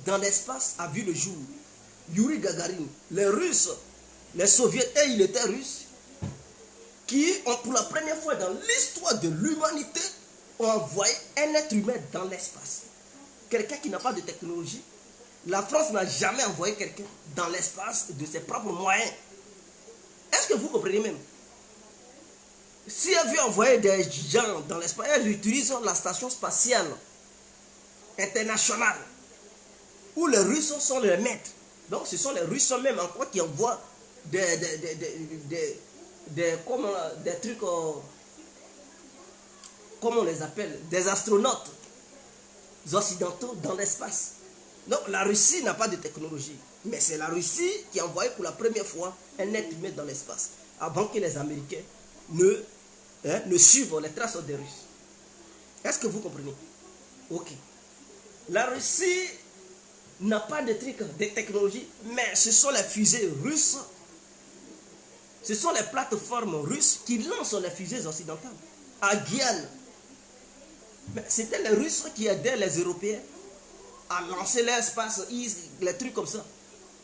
dans l'espace a vu le jour. Yuri Gagarin, les Russes, les Soviétiques, et il était russe, qui ont pour la première fois dans l'histoire de l'humanité, ont envoyé un être humain dans l'espace. Quelqu'un qui n'a pas de technologie. La France n'a jamais envoyé quelqu'un dans l'espace de ses propres moyens. Est-ce que vous comprenez même? Si elle veut envoyer des gens dans l'espace, elle utilise la station spatiale internationale, où les Russes sont les maîtres. Donc ce sont les Russes même encore qui envoient des trucs, comment on les appelle, des astronautes occidentaux dans l'espace. Donc la Russie n'a pas de technologie. Mais c'est la Russie qui a envoyé pour la première fois un être humain dans l'espace, avant que les Américains ne suivent les traces des Russes. Est-ce que vous comprenez? Ok. La Russie n'a pas de trucs, de technologie, mais ce sont les fusées russes, ce sont les plateformes russes qui lancent les fusées occidentales. À Guyane, c'était les Russes qui aidaient les Européens à lancer l'espace, les trucs comme ça.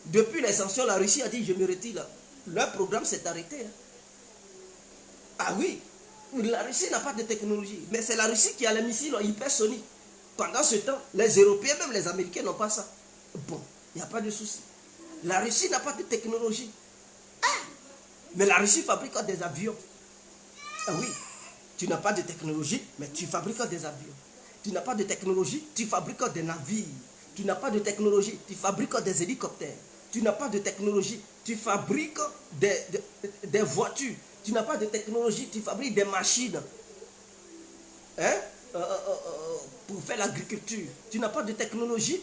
Depuis les sanctions, la Russie a dit je me retire là. Leur programme s'est arrêté. Ah oui, la Russie n'a pas de technologie, mais c'est la Russie qui a les missiles hypersoniques. Pendant ce temps, les Européens, même les Américains n'ont pas ça. Bon, il n'y a pas de souci. La Russie n'a pas de technologie. Ah, mais la Russie fabrique des avions. Ah oui, tu n'as pas de technologie, mais tu fabriques des avions. Tu n'as pas de technologie, tu fabriques des navires. Tu n'as pas de technologie, tu fabriques des hélicoptères. Tu n'as pas de technologie, tu fabriques des voitures. Tu n'as pas de technologie, tu fabriques des machines. Hein? Pour faire l'agriculture. Tu n'as pas de technologie.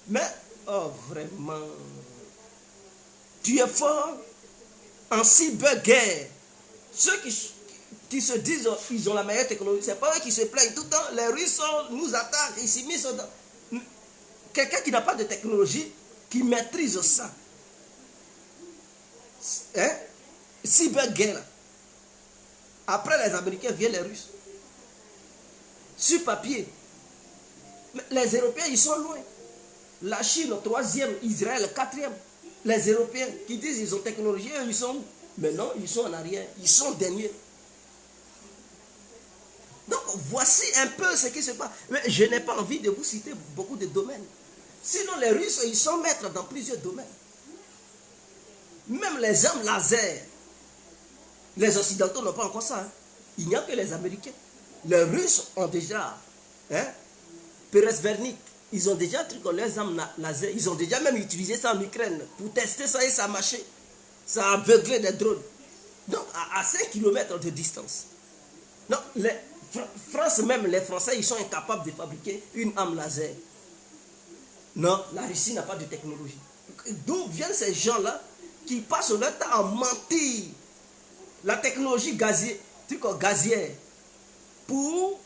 Mais, oh vraiment, tu es fort en cyberguerre. Ceux qui se disent qu'ils ont la meilleure technologie, c'est pas eux qui se plaignent tout le temps. Les Russes nous attaquent, ici, quelqu'un qui n'a pas de technologie, qui maîtrise ça. Hein? Cyberguerre. Après les Américains viennent les Russes. Sur papier. Mais les Européens, ils sont loin. La Chine, troisième, Israël, quatrième. Les Européens qui disent qu'ils ont technologie, ils sont... Mais non, ils sont en arrière. Ils sont derniers. Donc, voici un peu ce qui se passe. Mais je n'ai pas envie de vous citer beaucoup de domaines. Sinon, les Russes, ils sont maîtres dans plusieurs domaines. Même les armes laser. Les Occidentaux n'ont pas encore ça. Hein. Il n'y a que les Américains. Les Russes ont déjà, hein, Peresvernik, ils ont déjà un truc comme les armes laser. Ils ont déjà même utilisé ça en Ukraine pour tester ça et ça a marché. Ça a aveuglé des drones. Donc, à 5 km de distance. Donc, France, même les Français, ils sont incapables de fabriquer une arme laser. Non, la Russie n'a pas de technologie. D'où viennent ces gens-là qui passent leur temps à mentir? La technologie gazière pour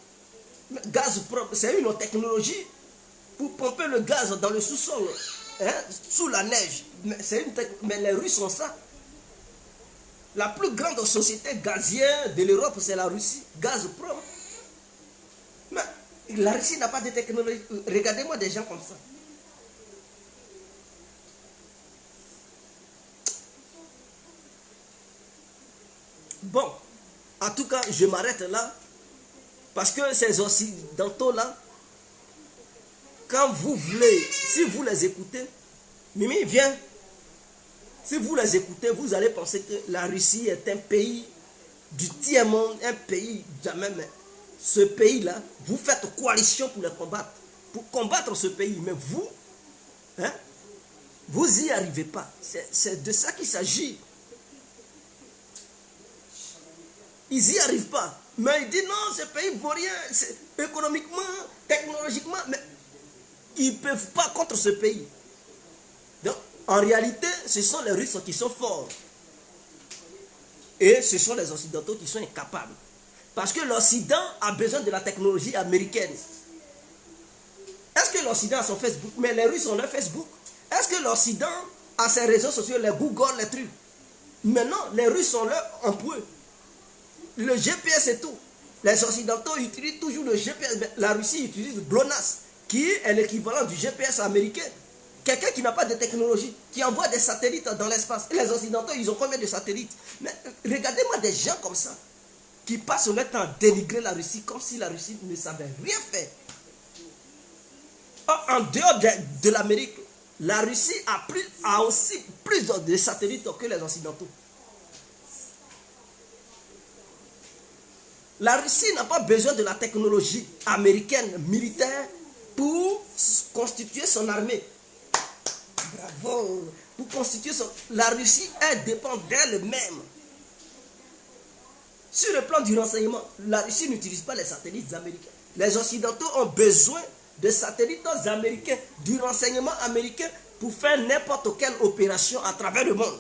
gaz propre, c'est une technologie pour pomper le gaz dans le sous-sol, hein, sous la neige. Mais les Russes ont ça. La plus grande société gazière de l'Europe, c'est la Russie, Gazprom. Mais la Russie n'a pas de technologie. Regardez-moi des gens comme ça. Bon, en tout cas, je m'arrête là. Parce que ces Occidentaux-là, quand vous voulez, si vous les écoutez, Mimi, viens. Si vous les écoutez, vous allez penser que la Russie est un pays du tiers-monde, un pays jamais. Mais ce pays-là, vous faites coalition pour le combattre. Pour combattre ce pays. Mais vous, hein, vous n'y arrivez pas. C'est de ça qu'il s'agit. Ils n'y arrivent pas. Mais ils disent non, ce pays ne vaut rien. Économiquement, technologiquement, mais ils ne peuvent pas contre ce pays. Donc, en réalité, ce sont les Russes qui sont forts. Et ce sont les Occidentaux qui sont incapables. Parce que l'Occident a besoin de la technologie américaine. Est-ce que l'Occident a son Facebook? Mais les Russes ont leur Facebook. Est-ce que l'Occident a ses réseaux sociaux, les Google, les trucs? Mais non, les Russes ont leur emploi. Le GPS et tout. Les Occidentaux utilisent toujours le GPS. Mais la Russie utilise GLONASS, qui est l'équivalent du GPS américain. Quelqu'un qui n'a pas de technologie, qui envoie des satellites dans l'espace. Et les Occidentaux, ils ont combien de satellites? Mais regardez-moi des gens comme ça, qui passent leur temps à dénigrer la Russie, comme si la Russie ne savait rien faire. En dehors de l'Amérique, la Russie a aussi plus de satellites que les Occidentaux. La Russie n'a pas besoin de la technologie américaine militaire pour constituer son armée. Bravo! Pour constituer son... La Russie, elle dépend d'elle-même. Sur le plan du renseignement, la Russie n'utilise pas les satellites américains. Les Occidentaux ont besoin de satellites américains, du renseignement américain pour faire n'importe quelle opération à travers le monde.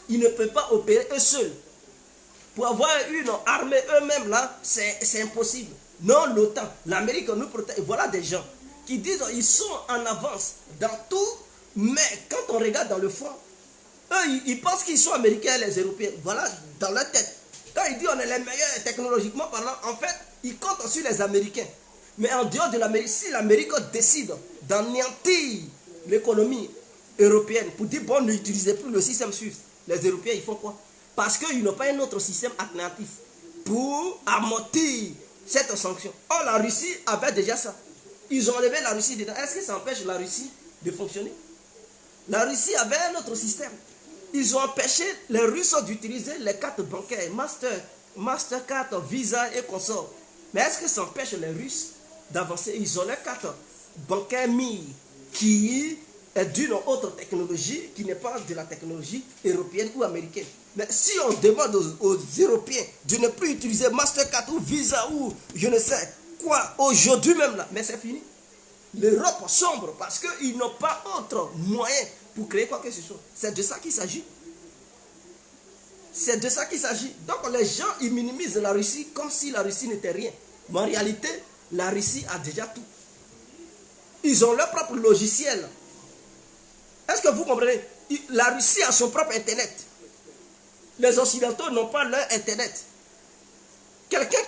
Ils ne peuvent pas opérer eux seuls. Pour avoir une armée eux-mêmes là, c'est impossible. Non, l'OTAN, l'Amérique nous protège. Voilà des gens qui disent qu'ils sont en avance dans tout, mais quand on regarde dans le fond, eux, ils pensent qu'ils sont américains, les Européens. Voilà, dans leur tête. Quand ils disent on est les meilleurs technologiquement parlant, en fait, ils comptent sur les Américains. Mais en dehors de l'Amérique, si l'Amérique décide d'anéantir l'économie européenne pour dire bon, n'utilisez plus le système SWIFT, les Européens, ils font quoi? Parce qu'ils n'ont pas un autre système alternatif pour amortir cette sanction. Or, la Russie avait déjà ça. Ils ont enlevé la Russie dedans. Est-ce que ça empêche la Russie de fonctionner? La Russie avait un autre système. Ils ont empêché les Russes d'utiliser les cartes bancaires, Mastercard, Visa et consorts. Mais est-ce que ça empêche les Russes d'avancer? Ils ont les cartes bancaires MIR qui est d'une autre technologie qui n'est pas de la technologie européenne ou américaine. Mais si on demande aux Européens de ne plus utiliser Mastercard ou Visa ou je ne sais quoi, aujourd'hui même là, mais c'est fini. L'Europe sombre parce qu'ils n'ont pas autre moyen pour créer quoi que ce soit. C'est de ça qu'il s'agit. C'est de ça qu'il s'agit. Donc les gens, ils minimisent la Russie comme si la Russie n'était rien. Mais en réalité, la Russie a déjà tout. Ils ont leur propre logiciel. Est-ce que vous comprenez? La Russie a son propre Internet. Les Occidentaux n'ont pas leur Internet. Quelqu'un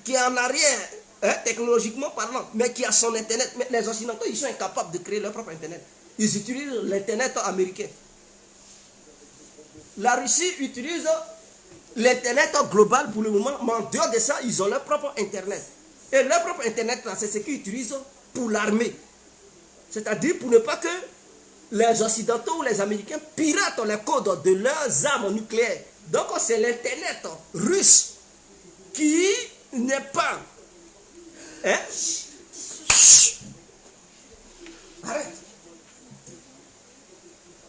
qui est en arrière, hein, technologiquement parlant, mais qui a son Internet. Mais les Occidentaux, ils sont incapables de créer leur propre Internet. Ils utilisent l'Internet américain. La Russie utilise l'Internet global pour le moment, mais en dehors de ça, ils ont leur propre Internet. Et leur propre Internet, c'est ce qu'ils utilisent pour l'armée. C'est-à-dire pour ne pas que les Occidentaux ou les Américains piratent les codes de leurs armes nucléaires. Donc c'est l'Internet russe qui n'est pas... Hein? Arrête.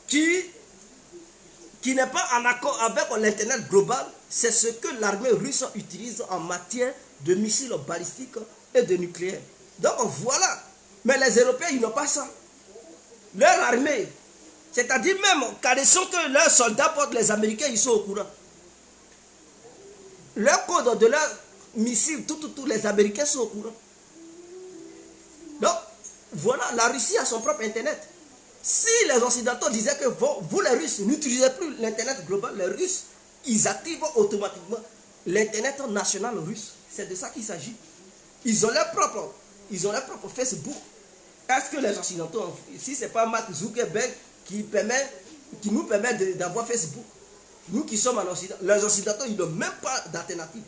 Qui n'est pas en accord avec l'Internet global, c'est ce que l'armée russe utilise en matière de missiles balistiques et de nucléaire. Donc voilà. Mais les Européens, ils n'ont pas ça. Leur armée, c'est-à-dire même quand ils sont que leurs soldats portent, les Américains, ils sont au courant. Leur code de leurs missiles, tous les Américains sont au courant. Donc, voilà, la Russie a son propre Internet. Si les Occidentaux disaient que vous les Russes, n'utilisez plus l'Internet global, les Russes, ils activent automatiquement l'Internet national russe. C'est de ça qu'il s'agit. Ils ont leur propre Facebook. Est-ce que les Occidentaux, si ce n'est pas Mark Zuckerberg qui nous permet d'avoir Facebook, nous qui sommes en Occident, les Occidentaux, ils n'ont même pas d'alternative.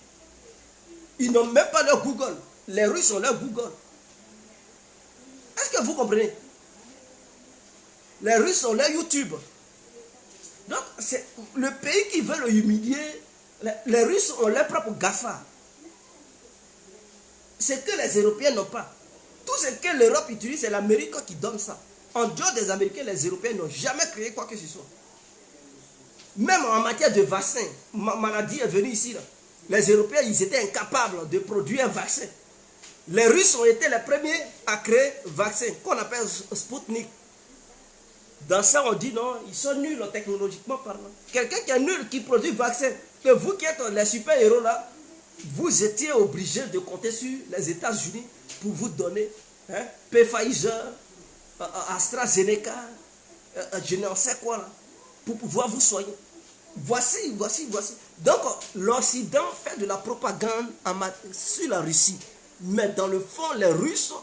Ils n'ont même pas leur Google. Les Russes ont leur Google. Est-ce que vous comprenez? Les Russes ont leur YouTube. Donc, c'est le pays qui veut le humilier. Les Russes ont leur propre GAFA. C'est que les Européens n'ont pas. Tout ce que l'Europe utilise, c'est l'Amérique qui donne ça. En dehors des Américains, les Européens n'ont jamais créé quoi que ce soit. Même en matière de vaccin, maladie est venue ici. Là. Les Européens, ils étaient incapables de produire un vaccin. Les Russes ont été les premiers à créer un vaccin qu'on appelle Sputnik. Dans ça, on dit non, ils sont nuls technologiquement parlant. Quelqu'un qui est nul, qui produit un vaccin, que vous qui êtes les super-héros là, vous étiez obligé de compter sur les États-Unis pour vous donner Pfizer, AstraZeneca, je ne sais quoi là, pour pouvoir vous soigner. Voici. Donc l'Occident fait de la propagande sur la Russie. Mais dans le fond, les Russes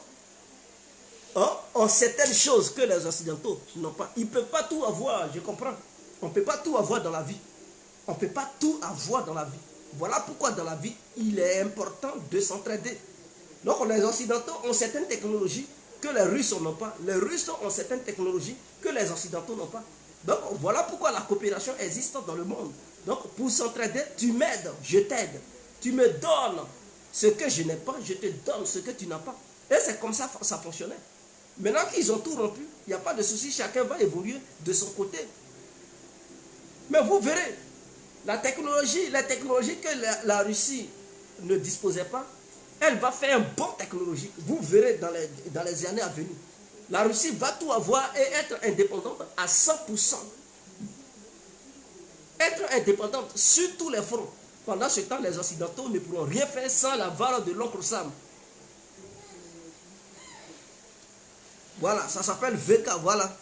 ont certaines choses que les Occidentaux n'ont pas. Ils ne peuvent pas tout avoir, je comprends. On ne peut pas tout avoir dans la vie. On ne peut pas tout avoir dans la vie. Voilà pourquoi dans la vie, il est important de s'entraider. Donc les Occidentaux ont certaines technologies que les Russes n'ont pas. Les Russes ont certaines technologies que les Occidentaux n'ont pas. Donc voilà pourquoi la coopération existe dans le monde. Donc pour s'entraider, tu m'aides, je t'aide. Tu me donnes ce que je n'ai pas, je te donne ce que tu n'as pas. Et c'est comme ça que ça fonctionnait. Maintenant qu'ils ont tout rompu, il n'y a pas de souci, chacun va évoluer de son côté. Mais vous verrez, la technologie que la Russie ne disposait pas, elle va faire un bon technologie. Vous verrez dans les années à venir. La Russie va tout avoir et être indépendante à 100%. Être indépendante sur tous les fronts. Pendant ce temps, les Occidentaux ne pourront rien faire sans la valeur de l'oncle Sam. Voilà, ça s'appelle VK, voilà.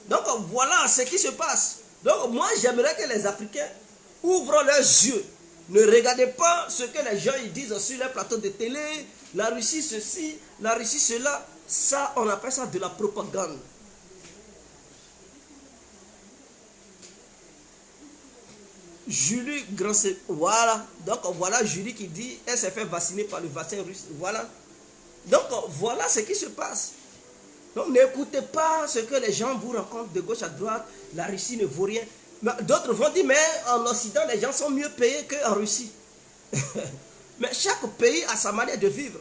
Donc voilà ce qui se passe. Donc moi j'aimerais que les Africains ouvrent leurs yeux. Ne regardez pas ce que les gens ils disent sur les plateaux de télé. La Russie ceci, la Russie cela. Ça, on appelle ça de la propagande. Julie Grand, voilà. Donc voilà Julie qui dit, elle s'est fait vacciner par le vaccin russe. Voilà. Donc voilà ce qui se passe. Donc n'écoutez pas ce que les gens vous racontent de gauche à droite. La Russie ne vaut rien. D'autres vont dire, mais en Occident, les gens sont mieux payés qu'en Russie. Mais chaque pays a sa manière de vivre.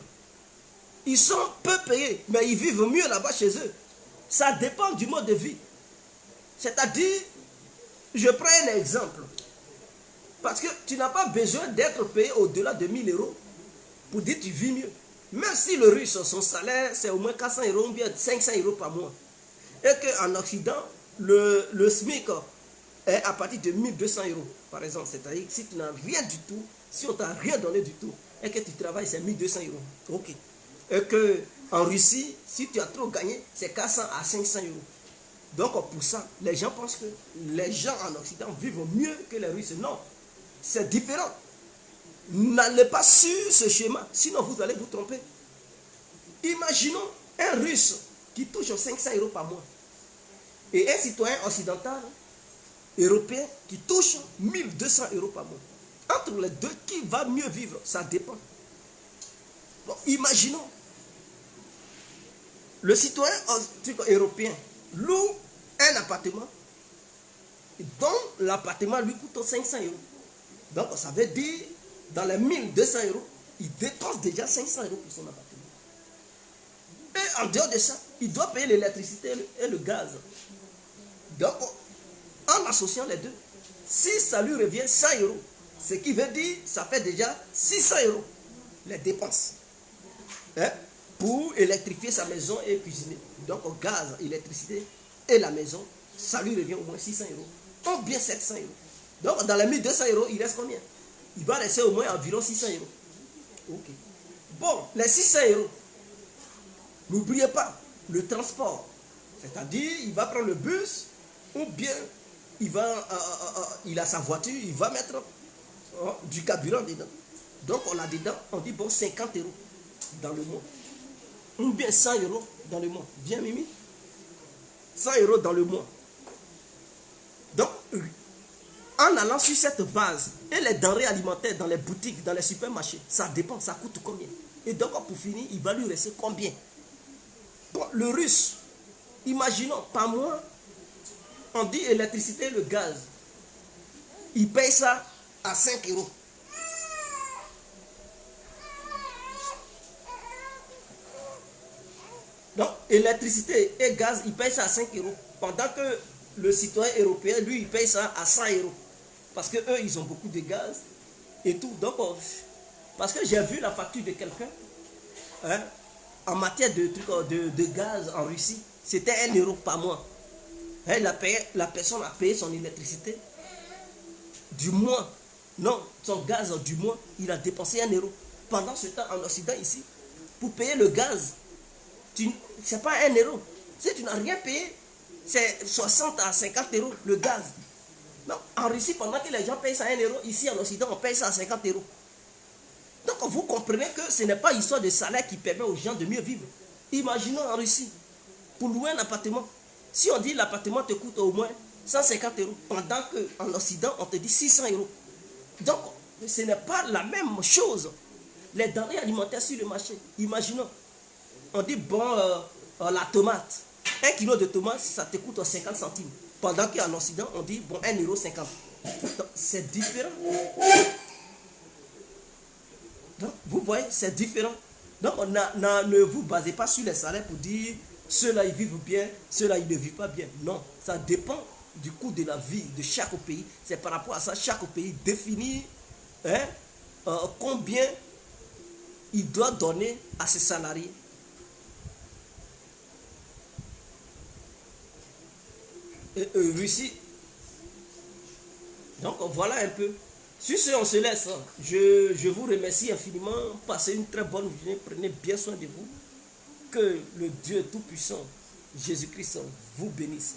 Ils sont peu payés, mais ils vivent mieux là-bas chez eux. Ça dépend du mode de vie. C'est-à-dire, je prends un exemple. Parce que tu n'as pas besoin d'être payé au-delà de 1000 euros pour dire que tu vis mieux. Même si le russe, son salaire, c'est au moins 400 euros ou bien 500 euros par mois. Et qu'en Occident, le SMIC est à partir de 1200 euros, par exemple. C'est-à-dire si tu n'as rien du tout, si on ne t'a rien donné du tout, et que tu travailles, c'est 1200 euros. Ok. Et qu'en Russie, si tu as trop gagné, c'est 400 à 500 euros. Donc pour ça, les gens pensent que les gens en Occident vivent mieux que les Russes. Non, c'est différent. N'allez pas sur ce schéma, sinon vous allez vous tromper. Imaginons un Russe qui touche 500 euros par mois et un citoyen occidental, européen, qui touche 1200 euros par mois. Entre les deux, qui va mieux vivre? Ça dépend. Bon, imaginons le citoyen européen loue un appartement dont l'appartement lui coûte 500 euros. Donc ça veut dire, dans les 1200 euros, il dépense déjà 500 euros pour son appartement. Et en dehors de ça, il doit payer l'électricité et le gaz. Donc, en associant les deux, si ça lui revient 100 euros, ce qui veut dire, ça fait déjà 600 euros, les dépenses. Pour électrifier sa maison et cuisiner. Donc, au gaz, électricité et la maison, ça lui revient au moins 600 euros. Ou bien 700 euros. Donc, dans les 1200 euros, il reste combien? Il va rester au moins environ 600 euros. Ok. Bon, les 600 euros, n'oubliez pas le transport. C'est-à-dire, il va prendre le bus, ou bien il a sa voiture, il va mettre du carburant dedans. Donc, on a dedans, on dit, bon, 50 euros dans le mois. Ou bien 100 euros dans le mois. Viens, Mimi. 100 euros dans le mois. Donc, en allant sur cette base, et les denrées alimentaires dans les boutiques, dans les supermarchés, ça dépend, ça coûte combien? Et donc, pour finir, il va lui rester combien? Bon, le russe, imaginons, par mois, on dit électricité, le gaz, il paye ça à 5 euros. Donc, électricité et gaz, il paye ça à 5 euros. Pendant que le citoyen européen, lui, il paye ça à 100 euros. Parce qu'eux, ils ont beaucoup de gaz et tout. Donc, parce que j'ai vu la facture de quelqu'un, en matière de gaz en Russie, c'était 1 euro par mois. La personne a payé son électricité du mois. Non, son gaz du mois, il a dépensé 1 euro. Pendant ce temps, en Occident, ici, pour payer le gaz, ce n'est pas 1 euro. Si tu n'as rien payé, c'est 60 à 50 euros le gaz. Non, en Russie, pendant que les gens payent ça à 1 euro, ici en Occident, on paye ça à 50 euros. Donc vous comprenez que ce n'est pas histoire de salaire qui permet aux gens de mieux vivre. Imaginons en Russie, pour louer un appartement, si on dit l'appartement te coûte au moins 150 euros, pendant qu'en Occident, on te dit 600 euros. Donc, ce n'est pas la même chose. Les denrées alimentaires sur le marché, imaginons, on dit, bon, la tomate, 1 kilo de tomate, ça te coûte 50 centimes. Pendant qu'en Occident, on dit, bon, 1,50 euro. C'est différent. Donc, vous voyez, c'est différent. Donc, ne vous basez pas sur les salaires pour dire, ceux-là, ils vivent bien, ceux-là, ils ne vivent pas bien. Non, ça dépend du coût de la vie de chaque pays. C'est par rapport à ça, chaque pays définit combien il doit donner à ses salariés. Russie. Donc voilà un peu. Sur ce, on se laisse. Je vous remercie infiniment. Passez une très bonne journée. Prenez bien soin de vous. Que le Dieu Tout-Puissant, Jésus-Christ, vous bénisse.